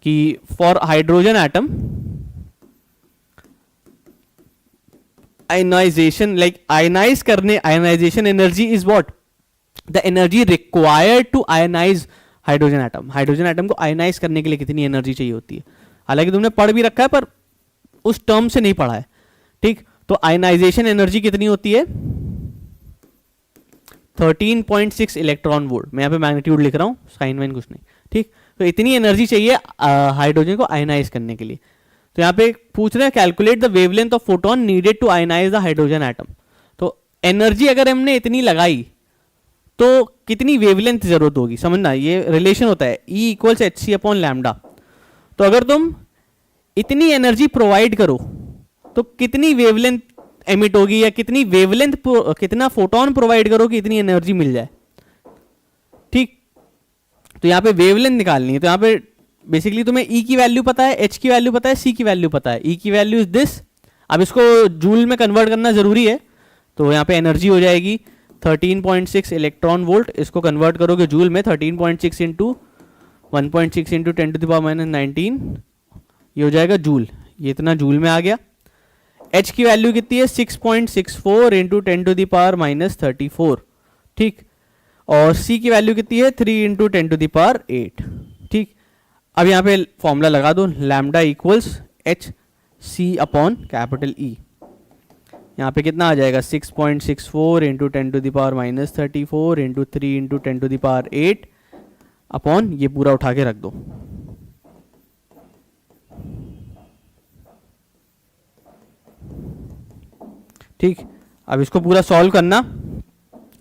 कि for hydrogen atom ionization, like ionize करने, ionization energy is what, the energy required to ionize hydrogen atom. Hydrogen atom को आयोनाइज करने के लिए कितनी एनर्जी चाहिए होती है. हालांकि तुमने पढ़ भी रखा है पर उस टर्म से नहीं पढ़ा है. ठीक, तो आयोनाइजेशन एनर्जी कितनी होती है 13.6 इलेक्ट्रॉन वोल्ट. मैं यहाँ पे मैग्नीट्यूड लिख रहा हूँ, साइन वाइन कुछ नहीं. ठीक, तो इतनी एनर्जी चाहिए हाइड्रोजन को आयोनाइज करने के लिए. तो यहाँ पे पूछ रहे हैं calculate the wavelength of photon needed to ionise the hydrogen atom. तो एनर्जी अगर हमने इतनी लगाई तो कितनी वेवलेंथ जरूरत होगी. समझना, ये रिलेशन होता है E equals HC upon lambda. तो अगर तुम इतनी एनर्जी प्रोवाइड करो तो कितनी वेवलेंथ एमिट होगी, या कितनी वेवलेंथ, कितना फोटोन प्रोवाइड करो कि इतनी एनर्जी मिल जाए. ठीक, तो यहाँ पे वेवलेंथ निकालनी है. तो यहाँ पे बेसिकली तुम्हें E की वैल्यू पता है, H की वैल्यू पता है, C की वैल्यू पता है. E की वैल्यू इज दिस. अब इसको जूल में कन्वर्ट करना जरूरी है. तो यहाँ पे एनर्जी हो जाएगी 13.6 इलेक्ट्रॉन वोल्ट. इसको कन्वर्ट करोगे जूल में, 13.6 इंटू 1.6 इंटू 10⁻⁻19, ये हो जाएगा जूल. ये इतना जूल में आ गया. H की वैल्यू कितनी है 6.64 इंटू 10⁻34. ठीक, और C की वैल्यू कितनी है 3 इंटू 10⁸. ठीक, अब यहाँ पे फॉर्मूला लगा दो, lambda equals H C upon capital E. यहाँ पे कितना आ जाएगा 6.64 इंटू 10⁻34 इंटू 3 इंटू 10⁸ अपॉन ये पूरा उठा के रख दो. ठीक, अब इसको पूरा सॉल्व करना.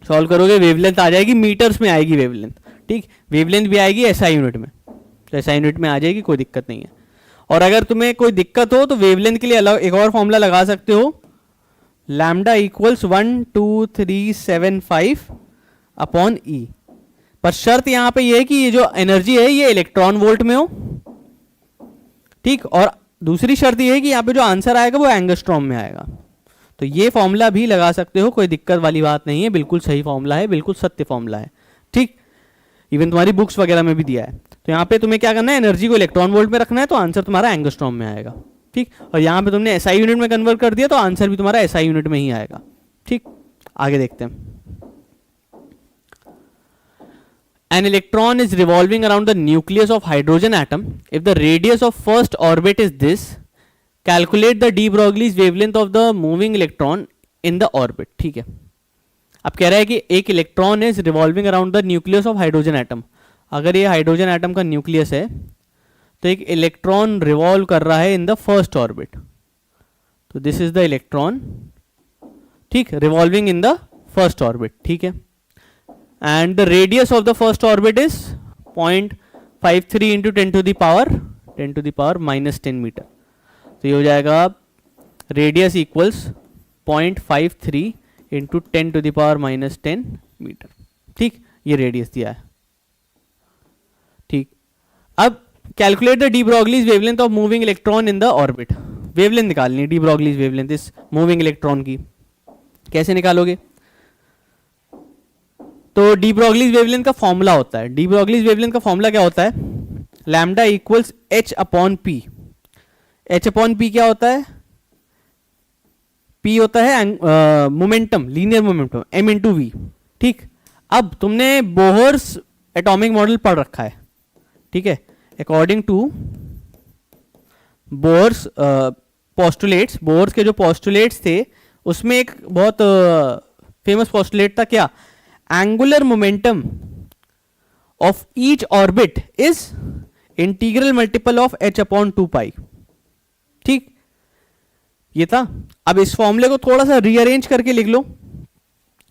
सॉल्व करोगे वेवलेंथ आ जाएगी, मीटर्स में आएगी वेवलेंथ. ठीक, वेवलेंथ भी आएगी SI यूनिट में, तो SI यूनिट में आ जाएगी, कोई दिक्कत नहीं है. और अगर तुम्हें कोई दिक्कत हो तो वेवलेंथ के लिए अलग एक और फॉर्मूला लगा सकते हो, लैम्डा इक्वल्स 12375 अपॉन E. पर शर्त यहाँ पे ये है कि ये जो एनर्जी है ये इलेक्ट्रॉन वोल्ट में हो. ठीक, और दूसरी शर्त ये है कि यहाँ पे जो आंसर आएगा वो एंगस्ट्रॉम में आएगा. तो ये फॉर्मूला भी लगा सकते हो, कोई दिक्कत वाली बात नहीं है, बिल्कुल सही फॉर्मूला है, बिल्कुल सत्य फॉर्मूला है. ठीक, इवन तुम्हारी बुक्स वगैरह में भी दिया है. तो यहाँ पे तुम्हें क्या करना है, एनर्जी को इलेक्ट्रॉन वोल्ट में रखना है, तो आंसर तुम्हारा एंगस्ट्रॉम में आएगा. ठीक, और यहाँ पे तुमने SI यूनिट में कन्वर्ट कर दिया तो आंसर भी तुम्हारा SI यूनिट में ही आएगा. ठीक, आगे देखते हैं. An electron is revolving around the nucleus of hydrogen atom. If the radius of first orbit is this, calculate the de Broglie's wavelength of the moving electron in the orbit. ठीक है, अब कह रहा है कि एक electron is revolving around the nucleus of hydrogen atom. अगर ये हाइड्रोजन एटम का न्यूक्लियस है तो एक इलेक्ट्रॉन रिवॉल्व कर रहा है इन द फर्स्ट ऑर्बिट. तो दिस इज द इलेक्ट्रॉन. ठीक, revolving in the first orbit. ठीक है, and the radius of the first orbit is 0.53 into 10 to the power -10 metre. तो ये हो जाएगा radius equals 0.53 into 10 to the power -10 metre. ठीक, ये रेडियस दिया है. ठीक, अब calculate the de Broglie's wavelength of moving electron in the orbit. Wavelength निकालनी है डी ब्रॉगलीज वेवलेंथ इस मूविंग इलेक्ट्रॉन की. कैसे निकालोगे, तो डी ब्रॉगलीज वेवलेंथ का फॉर्मूला होता है. डी ब्रॉगलीज वेवलेंथ का फॉर्मूला क्या होता है, lambda equals H upon P. H upon P क्या होता है, P होता है momentum, linear momentum, M into V. ठीक, अब तुमने बोहर्स एटॉमिक मॉडल पढ़ रखा है. ठीक है, according to Bohr's postulates, Bohr's के जो पोस्टुलेट्स थे उसमें एक बहुत फेमस पोस्टुलेट था, क्या, angular momentum of each orbit is integral multiple of H upon 2 पाई. ठीक, ये था. अब इस फॉर्मूले को थोड़ा सा रीअरेंज करके लिख लो.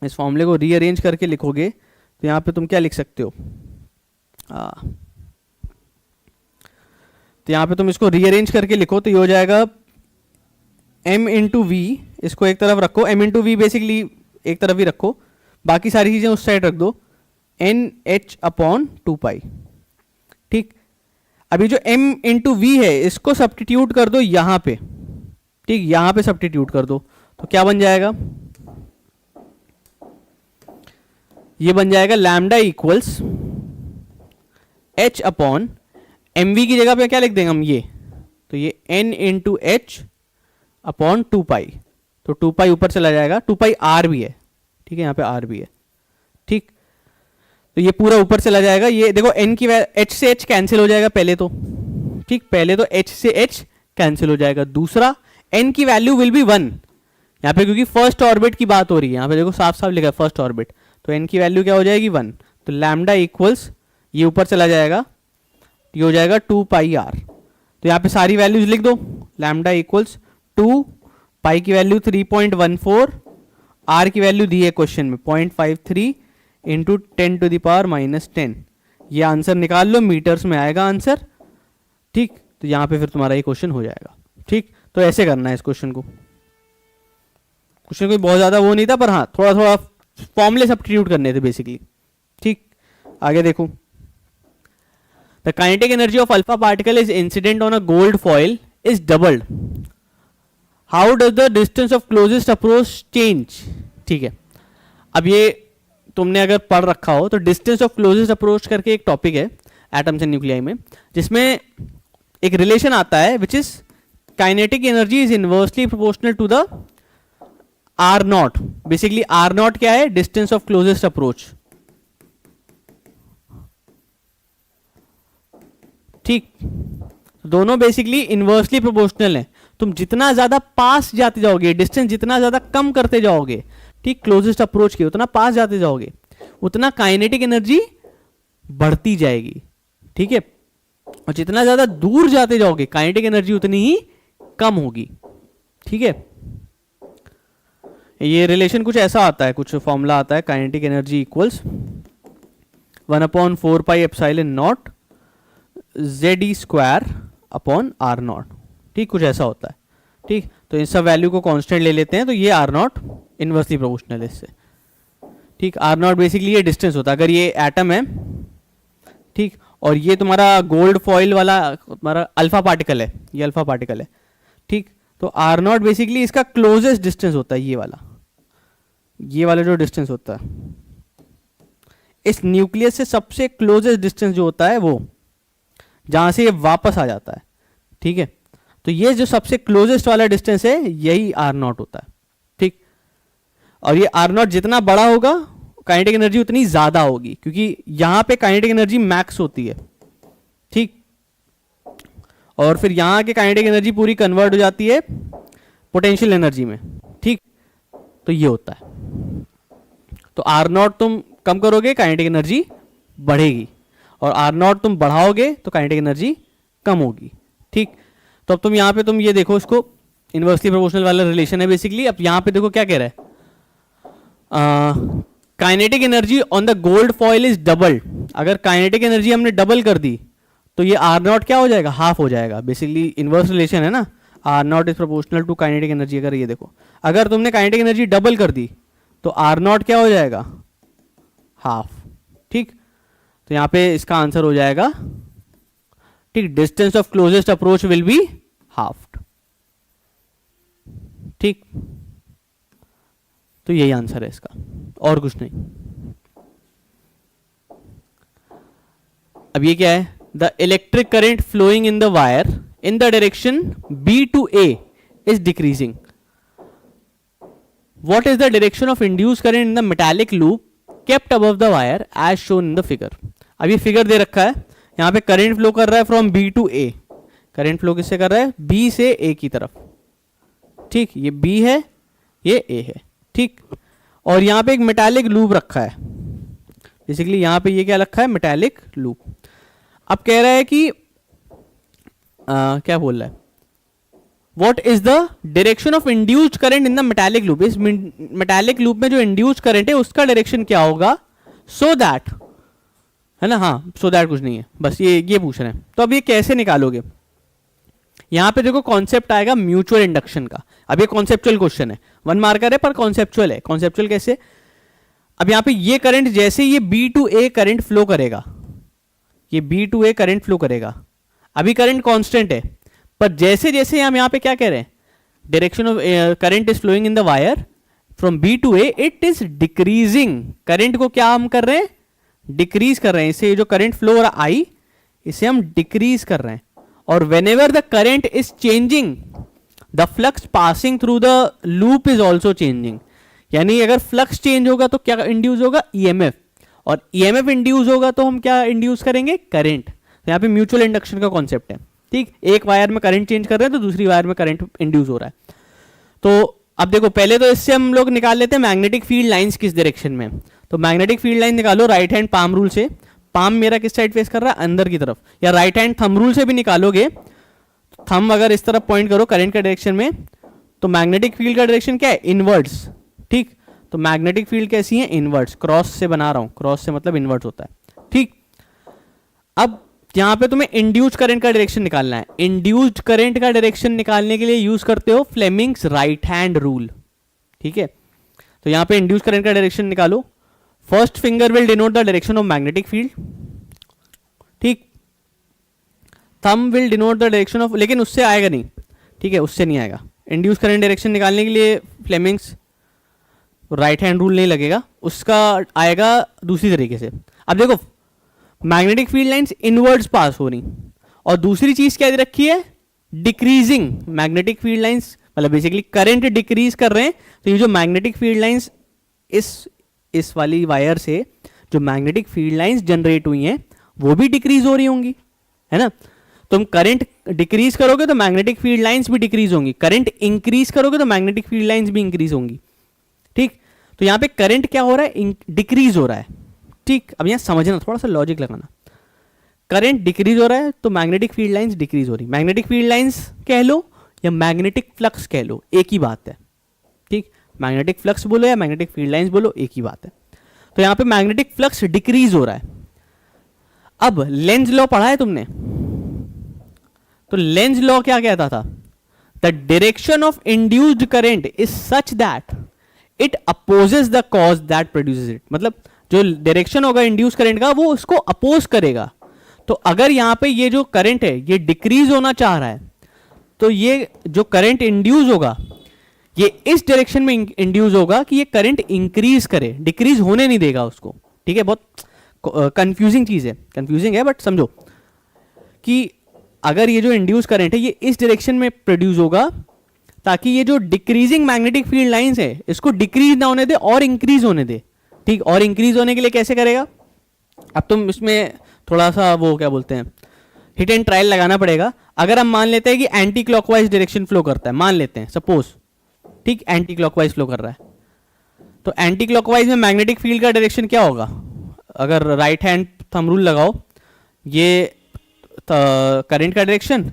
इस फॉर्मूले को रीअरेंज करके लिखोगे तो यहां पे तुम क्या लिख सकते हो, तो यहाँ पे तुम इसको रीअरेंज करके लिखो तो ये हो जाएगा m इंटू वी, इसको एक तरफ रखो, m इंटू वी बेसिकली एक तरफ ही रखो, बाकी सारी चीज़ें उस साइड रख दो, एन एच अपॉन 2 पाई। ठीक, अभी जो m इंटू वी है इसको सब्स्टिट्यूट कर दो यहाँ पे, ठीक, यहाँ पे सब्स्टिट्यूट कर दो तो क्या बन जाएगा, ये बन जाएगा lambda equals h upon m v की जगह पे क्या लिख देंगे हम ये, तो ये n इंटू एच अपॉन 2 पाई, तो 2 पाई ऊपर चला जाएगा, 2 पाई आर भी है, ठीक है, यहाँ पे आर भी है, ठीक, तो ये पूरा ऊपर चला जाएगा। ये देखो n की h से h कैंसिल हो जाएगा पहले तो, ठीक, पहले तो h से h कैंसिल हो जाएगा, दूसरा n की वैल्यू विल बी 1 यहाँ पे, क्योंकि फर्स्ट ऑर्बिट की बात हो रही है, यहाँ पे देखो साफ साफ लिखा है फर्स्ट ऑर्बिट, तो n की वैल्यू क्या हो जाएगी 1, तो लैम्डा इक्वल्स ये ऊपर चला जाएगा, ये हो जाएगा 2 पाई आर, तो यहाँ पे सारी वैल्यूज लिख दो, लैम्डा इक्वल्स 2 पाई की वैल्यू 3.14, आर की वैल्यू दी है क्वेश्चन में 0.53 इंटू 10⁻⁻10, ये आंसर निकाल लो, मीटर्स में आएगा आंसर, ठीक, तो यहाँ पे फिर तुम्हारा ये क्वेश्चन हो जाएगा। ठीक, तो ऐसे करना है इस क्वेश्चन को, क्वेश्चन कोई बहुत ज़्यादा वो नहीं था, पर हाँ थोड़ा थोड़ा फॉर्मूले सब्स्टिट्यूट करने थे बेसिकली। ठीक, आगे देखो, the kinetic energy of alpha particle is incident on a gold foil is doubled, how does the distance of closest approach change. ठीक है, अब ये तुमने अगर पढ़ रखा हो तो डिस्टेंस ऑफ क्लोजेस्ट अप्रोच करके एक टॉपिक है एटम्स एंड न्यूक्लियाई में, जिसमें एक रिलेशन आता है which is kinetic energy is inversely proportional to the r naught. Basically r naught क्या है, डिस्टेंस ऑफ क्लोजेस्ट अप्रोच। ठीक, दोनों बेसिकली इनवर्सली प्रोपोर्शनल है, तुम जितना ज्यादा पास जाते जाओगे, डिस्टेंस जितना ज्यादा कम करते जाओगे, ठीक, क्लोजेस्ट अप्रोच के उतना पास जाते जाओगे, उतना काइनेटिक एनर्जी बढ़ती जाएगी। ठीक है, और जितना ज्यादा दूर जाते जाओगे काइनेटिक एनर्जी उतनी ही कम होगी। ठीक है, ये रिलेशन कुछ ऐसा आता है, कुछ फॉर्मूला आता है, kinetic energy equals 1/4 pi epsilon naught ZE square upon r naught. ठीक, कुछ ऐसा होता है। ठीक, तो इन सब वैल्यू को कांस्टेंट ले लेते हैं, तो ये आर नॉट इनवर्सली प्रोपोर्शनल है इससे। ठीक, आर नॉट बेसिकली ये डिस्टेंस होता है, अगर ये एटम है, ठीक, और ये तुम्हारा गोल्ड फॉइल वाला तुम्हारा अल्फा पार्टिकल है, ये अल्फा पार्टिकल है। ठीक, तो आर नॉट बेसिकली इसका क्लोजेस्ट डिस्टेंस होता है, ये वाला जो डिस्टेंस होता है, इस न्यूक्लियस से सबसे क्लोजेस्ट डिस्टेंस जो होता है वो जहां से ये वापस आ जाता है। ठीक है, तो ये जो सबसे क्लोजेस्ट वाला डिस्टेंस है यही आर नॉट होता है। ठीक, और ये आर नॉट जितना बड़ा होगा काइनेटिक एनर्जी उतनी ज्यादा होगी, क्योंकि यहां पे काइनेटिक एनर्जी मैक्स होती है। ठीक, और फिर यहां के काइनेटिक एनर्जी पूरी कन्वर्ट हो जाती है पोटेंशियल एनर्जी में। ठीक, तो ये होता है। तो आर नॉट तुम कम करोगे काइनेटिक एनर्जी बढ़ेगी, और आर नॉट तुम बढ़ाओगे तो काइनेटिक एनर्जी कम होगी। ठीक, तो अब तुम यहाँ पे तुम ये देखो, इसको इनवर्सली प्रोपोर्शनल वाला रिलेशन है बेसिकली। अब यहाँ पे देखो क्या कह रहा है, kinetic energy on the gold foil is doubled. अगर काइनेटिक एनर्जी हमने डबल कर दी तो ये आर नॉट क्या हो जाएगा, हाफ हो जाएगा। बेसिकली इनवर्स रिलेशन है ना, r naught is proportional to kinetic energy. अगर ये देखो, अगर तुमने काइनेटिक एनर्जी डबल कर दी तो आर नॉट क्या हो जाएगा, हाफ। ठीक, तो यहाँ पे इसका आंसर हो जाएगा, ठीक, distance of closest approach will be half. ठीक, तो यही आंसर है इसका, और कुछ नहीं। अब ये क्या है, the electric current flowing in the wire in the direction B to A is decreasing. What is the direction of induced current in the metallic loop kept above the wire as shown in the figure? अब ये figure दे रखा है, यहाँ पे current flow कर रहा है from B to A। Current flow किससे कर रहा है, B से A की तरफ। ठीक, ये B है, ये A है। ठीक, और यहाँ पे एक मेटालिक लूप रखा है, बेसिकली यहाँ पे ये क्या रखा है, मेटालिक लूप। अब कह रहा है कि क्या बोल रहा है, What is the direction of induced current in the metallic loop? इस मेटालिक लूप में जो इंड्यूस्ड करंट है उसका डायरेक्शन क्या होगा, so that, है ना, हाँ, so that कुछ नहीं है, बस ये पूछ रहे हैं। तो अब ये कैसे निकालोगे, यहां पे देखो कॉन्सेप्ट आएगा म्यूचुअल इंडक्शन का। अब ये कॉन्सेप्चुअल क्वेश्चन है, 1 मार्कर है पर कॉन्सेप्चुअल है। कॉन्सेप्चुअल कैसे? अब यहां पे ये करंट जैसे ये B to A current flow करेगा, ये B to A current flow करेगा, अभी करंट कांस्टेंट है, पर जैसे जैसे हम यहां पे क्या कह रहे हैं, direction of current is flowing in the wire from B to A, it is decreasing. Current को क्या हम कर रहे हैं? डिक्रीज कर रहे हैं। इसे जो करंट फ्लो हो रहा आई, इसे हम डिक्रीज कर रहे हैं। और whenever the current is changing, the flux passing through the loop is also changing. यानी अगर फ्लक्स चेंज होगा तो क्या इंड्यूस होगा? ईएमएफ, और ईएमएफ इंड्यूस होगा तो हम क्या इंड्यूस करेंगे? करंट। तो यहाँ पे म्यूचुअल इंडक्शन का कॉन्सेप्ट है, ठीक। एक वायर में करंट चेंज कर रहे हैं तो दूसरी वायर में करंट इंड्यूस हो रहा है। तो अब देखो, पहले तो इससे हम लोग निकाल लेते हैं मैग्नेटिक फील्ड लाइंस किस डायरेक्शन में। तो मैग्नेटिक फील्ड लाइन निकालो राइट हैंड पाम रूल से। पाम मेरा किस साइड फेस कर रहा है? अंदर की तरफ। या राइट हैंड थंब रूल से भी निकालोगे, थंब अगर इस तरफ पॉइंट करो करंट के डायरेक्शन में, तो मैग्नेटिक फील्ड का डायरेक्शन क्या है? इनवर्ड्स, ठीक। तो मैग्नेटिक फील्ड कैसी है? इनवर्ड्स। क्रॉस से बना रहा हूं, क्रॉस से मतलब इनवर्ड्स होता है, ठीक। अब यहां पे तुम्हें इंड्यूस्ड करंट का डायरेक्शन निकालना है। इंड्यूस्ड करंट का डायरेक्शन निकालने के लिए यूज करते हो फ्लेमिंग्स राइट हैंड रूल, ठीक है। तो यहां पे इंड्यूस्ड करंट का डायरेक्शन निकालो। First finger will denote the direction of magnetic field, ठीक। Thumb will denote the direction of, लेकिन उससे आएगा नहीं, ठीक है, उससे नहीं आएगा। इंड्यूस्ड करंट डायरेक्शन निकालने के लिए फ्लेमिंग्स राइट हैंड रूल नहीं लगेगा, उसका आएगा दूसरी तरीके से। अब देखो, मैग्नेटिक फील्ड लाइंस इनवर्ड्स पास हो रही, और दूसरी चीज क्या दे रखी है? डिक्रीजिंग मैग्नेटिक फील्ड लाइंस, मतलब बेसिकली करंट डिक्रीज कर रहे हैं। तो ये जो मैग्नेटिक फील्ड लाइंस, इस वाली वायर से जो मैग्नेटिक फील्ड लाइंस जनरेट हुई हैं वो भी डिक्रीज हो रही होंगी, है ना। तुम करंट डिक्रीज करोगे तो मैग्नेटिक फील्ड लाइंस भी डिक्रीज होंगी, करंट इंक्रीज करोगे तो मैग्नेटिक फील्ड लाइंस भी इंक्रीज होंगी, ठीक। तो यहां पे करंट क्या हो रहा है? डिक्रीज हो रहा है, ठीक। अब यहां समझना, थोड़ा सा लॉजिक लगाना। करंट डिक्रीज हो रहा है तो मैग्नेटिक फील्ड लाइंस डिक्रीज हो रही। मैग्नेटिक फील्ड लाइंस कह लो या मैग्नेटिक फ्लक्स कह लो, एक ही बात है, ठीक। मैग्नेटिक फ्लक्स बोलो या मैग्नेटिक फील्ड लाइंस बोलो, एक ही बात है। तो यहां पे मैग्नेटिक फ्लक्स डिक्रीज हो रहा है। अब लेंज लॉ पढ़ा है तुमने? तो लेंज लॉ क्या कहता था? The direction of induced current is such that it opposes the cause that produces it. मतलब जो डायरेक्शन होगा इंड्यूस करंट का वो उसको अपोज करेगा। तो अगर यहां पे ये जो करंट है ये डिक्रीज होना चाह रहा है, तो ये जो करंट इंड्यूस होगा ये इस डायरेक्शन में इंड्यूस होगा कि ये करंट इंक्रीज करे, डिक्रीज होने नहीं देगा उसको, ठीक है। बहुत कंफ्यूजिंग चीज है, कंफ्यूजिंग है, बट समझो कि अगर ये जो इंड्यूस करंट है ये इस डायरेक्शन में प्रोड्यूस होगा ताकि ये जो डिक्रीजिंग मैग्नेटिक फील्ड लाइंस है इसको डिक्रीज ना होने दे और इंक्रीज होने दे, ठीक। और इंक्रीज होने के लिए कैसे करेगा? अब तुम इसमें थोड़ा सा वो क्या बोलते हैं, हिट एंड ट्रायल लगाना पड़ेगा। अगर हम मान लेते हैं कि एंटी क्लॉकवाइज डायरेक्शन फ्लो करता है, मान लेते हैं सपोज, ठीक, एंटी क्लॉकवाइज फ्लो कर रहा है, तो एंटी क्लॉकवाइज में मैग्नेटिक फील्ड का डायरेक्शन क्या होगा? अगर राइट हैंड थंब रूल लगाओ, ये करंट का डायरेक्शन,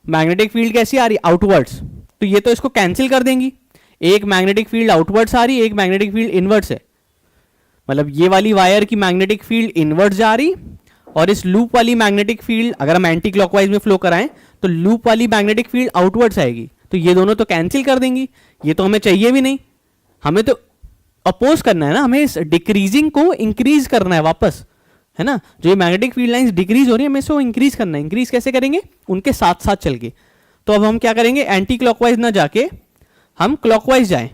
मैग्नेटिक फील्ड कैसी आ रही? आउटवर्ड्स। तो ये तो इसको कैंसिल कर देंगी, एक मैग्नेटिक फील्ड आउटवर्ड्स आ रही, एक मैग्नेटिक फील्ड इनवर्ड्स है। मतलब ये वाली वायर की मैग्नेटिक फील्ड इनवर्ड्स जा रही, और इस लूप वाली मैग्नेटिक फील्ड अगर हम एंटी क्लॉकवाइज में फ्लो कराएं तो लूप वाली मैग्नेटिक फील्ड आउटवर्ड्स आएगी। तो ये दोनों तो कैंसिल कर देंगी, ये तो हमें चाहिए भी नहीं, हमें तो अपोज करना है ना, हमें इस डिक्रीजिंग को इंक्रीज करना है वापस, है ना। जो ये मैग्नेटिक फील्ड लाइंस डिक्रीज हो रही है हमें इसको इंक्रीज करना है। इंक्रीज कैसे करेंगे? उनके साथ साथ चल के। तो अब हम क्या करेंगे? एंटी क्लॉकवाइज ना जाके हम क्लॉकवाइज जाएं,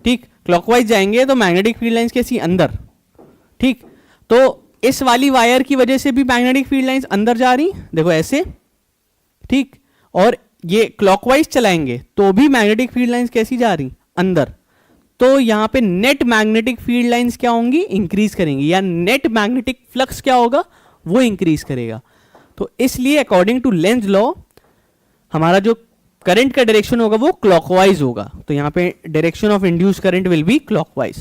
ठीक। क्लॉकवाइज जाएंगे तो मैग्नेटिक फील्ड लाइंस कैसी? अंदर, ठीक। तो इस वाली वायर की वजह से भी मैग्नेटिक फील्ड लाइंस अंदर जा रही, देखो ऐसे, ठीक। और ये क्लॉकवाइज चलाएंगे तो भी मैग्नेटिक फील्ड लाइंस कैसी जा रही? अंदर। तो यहां पे नेट मैग्नेटिक फील्ड लाइंस क्या होंगी? इंक्रीज करेंगी, या नेट मैग्नेटिक फ्लक्स क्या होगा? वो इंक्रीज करेगा। तो इसलिए अकॉर्डिंग टू लेंज लॉ हमारा जो करंट का डायरेक्शन होगा वो क्लॉकवाइज होगा। तो यहां पे direction of induce current will be clockwise.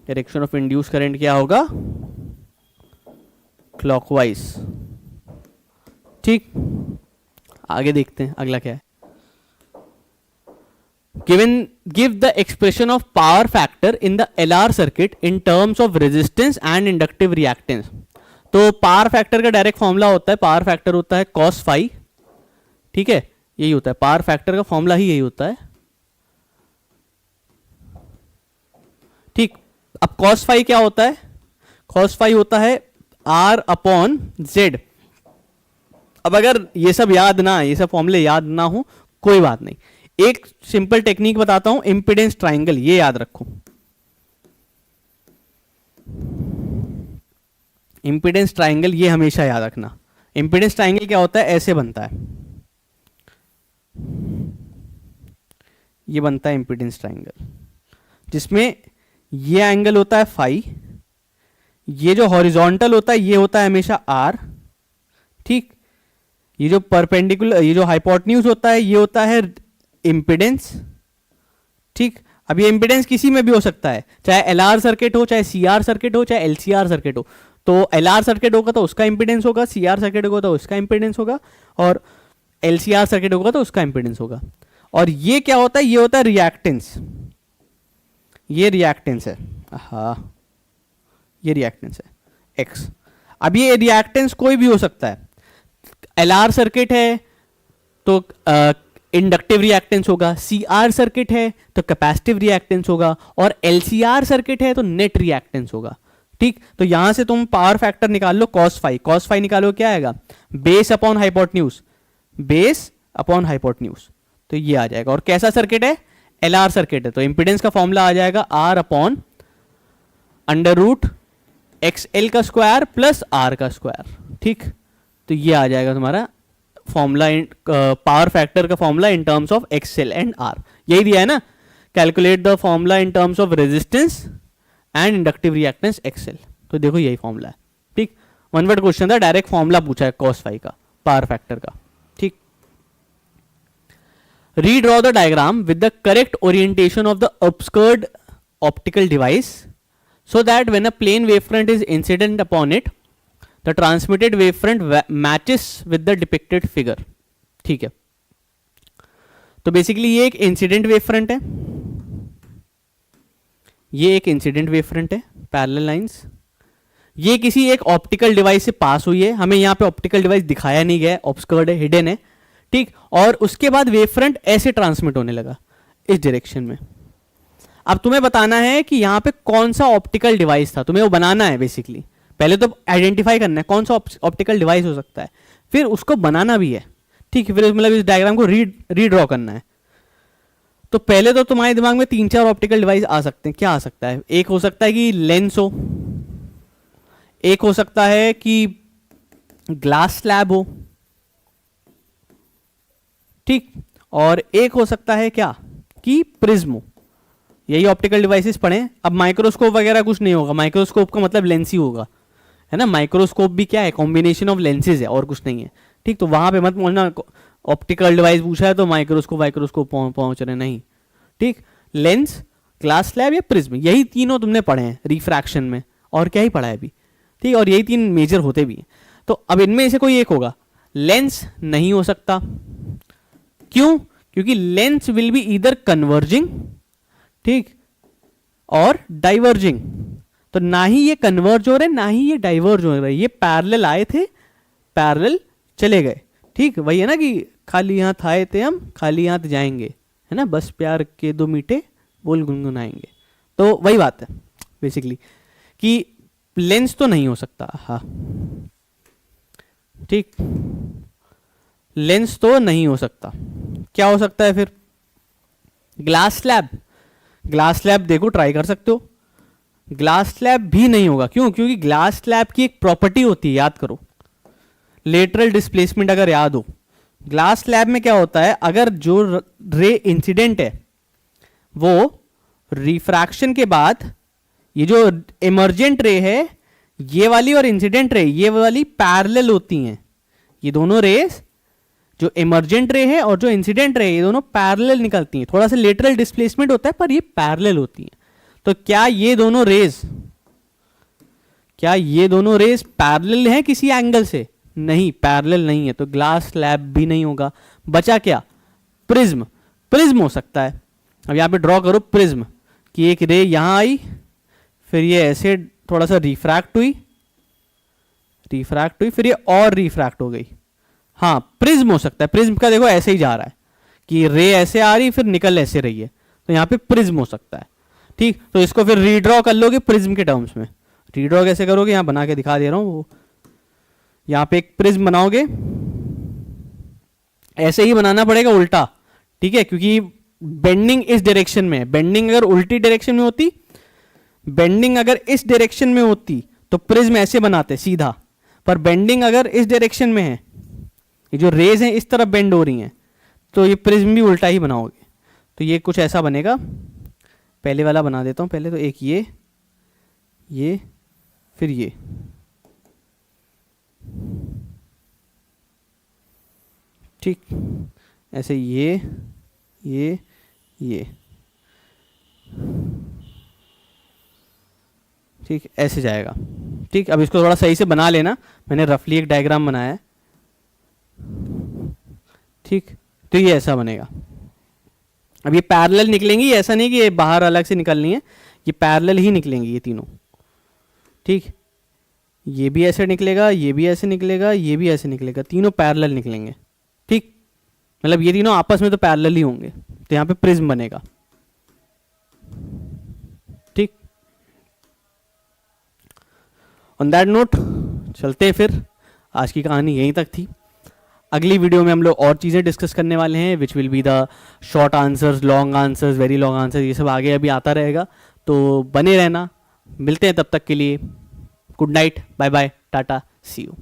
Direction of induce current क्या होगा? क्लॉकवाइज, ठीक। आगे देखते हैं अगला क्या है। Give the expression of power factor in the LR circuit in terms of resistance and inductive reactance। तो पावर फैक्टर का डायरेक्ट फॉर्मूला होता है, पावर फैक्टर होता है कॉस फाई, ठीक है, यही होता है पावर फैक्टर का फॉर्मूला ही यही होता है, ठीक। अब कॉस फाई क्या होता है? कॉस फाई होता है R अपॉन Z। अब अगर ये सब याद ना, ये सब फॉर्मूले याद ना हो कोई बात नहीं, एक सिंपल टेक्निक बताता हूं, इंपीडेंस ट्राइंगल, ये याद रखो। इंपीडेंस ट्राइंगल ये हमेशा याद रखना। इंपीडेंस ट्राइंगल क्या होता है? ऐसे बनता है, ये बनता है इंपीडेंस ट्राइंगल, जिसमें ये एंगल होता है फाई, ये जो हॉरिजॉन्टल होता है ये होता है हमेशा आर, ठीक। ये जो परपेंडिकुलर, ये जो हाइपोटेन्यूज होता है ये होता है इंपीडेंस, ठीक। अब ये इंपीडेंस किसी में भी हो सकता है, चाहे एलआर सर्किट हो, चाहे सीआर सर्किट हो, चाहे एलसीआर सर्किट हो। तो एलआर सर्किट होगा तो उसका इंपीडेंस होगा, सीआर सर्किट होगा तो उसका इंपीडेंस होगा, और एलसीआर सर्किट होगा तो उसका इंपीडेंस होगा। और ये क्या होता है? ये होता है रिएक्टेंस, ये रिएक्टेंस है, हाँ ये रिएक्टेंस है एक्स। अब ये रिएक्टेंस कोई भी हो सकता है, एलआर सर्किट है तो इंडक्टिव रिएक्टेंस होगा, सीआर सर्किट है तो कैपेसिटिव रिएक्टेंस होगा, और एलसीआर सर्किट है तो नेट रिएक्टेंस होगा, ठीक। तो यहां से तुम पावर फैक्टर निकाल लो कॉस फाई, कॉस फाई निकालो क्या आएगा? Base upon hypotenuse, base upon hypotenuse, तो ये आ जाएगा। और कैसा सर्किट है? एलआर सर्किट है, तो इंपीडेंस का फॉर्मूला आ जाएगा R upon under root XL का स्क्वायर प्लस R का स्क्वायर, ठीक। तो ये आ जाएगा तुम्हारा फॉर्मूला, पावर फैक्टर का formula in terms of XL and R, यही दिया है ना। Calculate the formula in terms of resistance and inductive reactance XL, तो देखो यही फॉर्मूला है, ठीक। वन वर्ड क्वेश्चन था, डायरेक्ट फॉर्मूला पूछा है कॉस फाई का, पावर फैक्टर का, ठीक। Redraw the diagram with the correct orientation of the obscured optical device so that when a plane wavefront is incident upon it, the transmitted wavefront matches with the depicted figure, ठीक है। तो basically ये एक incident wavefront है, ये एक incident wavefront है, parallel lines, ये किसी एक ऑप्टिकल डिवाइस से पास हुई है, हमें यहां पे ऑप्टिकल डिवाइस दिखाया नहीं गया, ऑब्सकर्ड है, हिडन है, ठीक। और उसके बाद वेवफ्रंट ऐसे ट्रांसमिट होने लगा इस डायरेक्शन में। अब तुम्हें बताना है कि यहां पे कौन सा ऑप्टिकल डिवाइस था, तुम्हें वो बनाना है बेसिकली। पहले तो आइडेंटिफाई करना है कौन सा ऑप्टिकल डिवाइस हो सकता है, फिर उसको बनाना भी है, ठीक है। फिर मतलब इस डायग्राम को रीड्रॉ करना है। तो पहले तो तुम्हारे दिमाग में 3-4 ऑप्टिकल डिवाइस आ सकते हैं। क्या आ सकता है? एक हो सकता है कि लेंस हो, एक हो सकता है कि ग्लास स्लैब हो, ठीक, और एक हो सकता है क्या कि प्रिज्म हो। यही ऑप्टिकल डिवाइसेस पढ़े। अब माइक्रोस्कोप वगैरह कुछ नहीं होगा, माइक्रोस्कोप का मतलब लेंस ही होगा, है ना। माइक्रोस्कोप भी क्या है? कॉम्बिनेशन ऑफ लेंसेज है और कुछ नहीं है, ठीक। तो वहां पे मत पहुंचना ऑप्टिकल डिवाइस पूछा है तो माइक्रोस्कोप पहुंच रहे, नहीं, ठीक। लेंस, ग्लास स्लैब या प्रिज्म, यही तीनों तुमने पढ़े हैं रिफ्रैक्शन में, और क्या ही पढ़ा है अभी, ठीक। और यही 3 मेजर होते भी हैं। तो अब इनमें से कोई एक होगा। लेंस नहीं हो सकता, क्यों? क्योंकि lens will be either converging, ठीक, और डाइवर्जिंग। तो ना ही ये कन्वर्ज हो रहे, ना ही ये डाइवर्ज हो रहे, ये पैरेलल आए थे, पैरेलल चले गए, ठीक। वही है ना कि खाली हाथ आए थे हम, खाली हाथ जाएंगे, है ना, बस प्यार के 2 मीठे बोल गुनगुनाएंगे। तो वही बात है बेसिकली कि लेंस तो नहीं हो सकता, हाँ, ठीक, लेंस तो नहीं हो सकता। क्या हो सकता है फिर? Glass slab. ग्लास स्लैब देखो ट्राई कर सकते हो, ग्लास स्लैब भी नहीं होगा। क्यों? क्योंकि ग्लास स्लैब की एक प्रॉपर्टी होती है, याद करो, लेटरल डिस्प्लेसमेंट। अगर याद हो, ग्लास स्लैब में क्या होता है, अगर जो रे इंसिडेंट है वो रिफ्रैक्शन के बाद, ये जो इमर्जेंट रे है ये वाली और इंसिडेंट रे ये वाली पैरेलल होती हैं। ये दोनों रेस, जो इमर्जेंट रे है और जो इंसिडेंट रे, ये दोनों पैरेलल निकलती हैं। थोड़ा सा लेटरल डिस्प्लेसमेंट होता है पर ये पैरेलल होती हैं। तो क्या ये दोनों रेस पैरेलल हैं किसी एंगल से? नहीं, पैरेलल नहीं है, तो ग्लास स्लैब भी नहीं होगा। बचा क्या? प्रिज्म। प्रिज्म हो सकता है। अब यहां पे ड्रॉ करो प्रिज्म कि एक रे यहां आई, फिर ये ऐसे थोड़ा सा रिफ्रैक्ट हुई, रिफ्रैक्ट हुई, फिर ये और रिफ्रैक्ट हो गई। हाँ, प्रिज्म हो सकता है। प्रिज्म का देखो ऐसे ही जा रहा है कि रे ऐसे आ रही फिर निकल ऐसे रही है, तो यहाँ पे प्रिज्म हो सकता है। ठीक, तो इसको फिर रीड्रॉ कर लोगे प्रिज्म के टर्म्स में। रीड्रॉ कैसे करोगे, यहाँ बना के दिखा दे रहा हूँ। वो यहाँ पे एक प्रिज्म बनाओगे, ऐसे ही बनाना पड़ेगा उल्टा, ठीक है, क्योंकि बेंडिंग इस डायरेक्शन में है। बेंडिंग अगर उल्टी डायरेक्शन में होती, बेंडिंग अगर इस डायरेक्शन में होती तो प्रिज्म ऐसे बनाते सीधा, पर बेंडिंग अगर इस डायरेक्शन में है, ये जो रेज हैं इस तरफ बेंड हो रही हैं, तो ये प्रिज्म भी उल्टा ही बनाओगे। तो ये कुछ ऐसा बनेगा। पहले वाला बना देता हूँ पहले, तो एक ये फिर ये, ठीक, ऐसे ये ठीक, ऐसे जाएगा। ठीक, अब इसको थोड़ा सही से बना लेना, मैंने रफली एक डायग्राम बनाया है। ठीक, तो ये ऐसा बनेगा। अब ये पैरेलल निकलेंगी, ऐसा नहीं कि ये बाहर अलग से निकलनी है, ये पैरेलल ही निकलेंगी ये तीनों। ठीक, ये भी ऐसे निकलेगा, ये भी ऐसे निकलेगा, ये भी ऐसे निकलेगा, तीनों पैरेलल निकलेंगे। ठीक, मतलब ये तीनों आपस में तो पैरेलल ही होंगे, तो यहाँ पे प्रिज्म बनेगा। ठीक, ऑन दैट नोट चलते हैं फिर। आज की कहानी यहीं तक थी। अगली वीडियो में हम लोग और चीज़ें डिस्कस करने वाले हैं, which will be the short answers, long answers, very long answers, ये सब आगे अभी आता रहेगा, तो बने रहना। मिलते हैं तब तक के लिए। Good night, bye bye, tata, see you.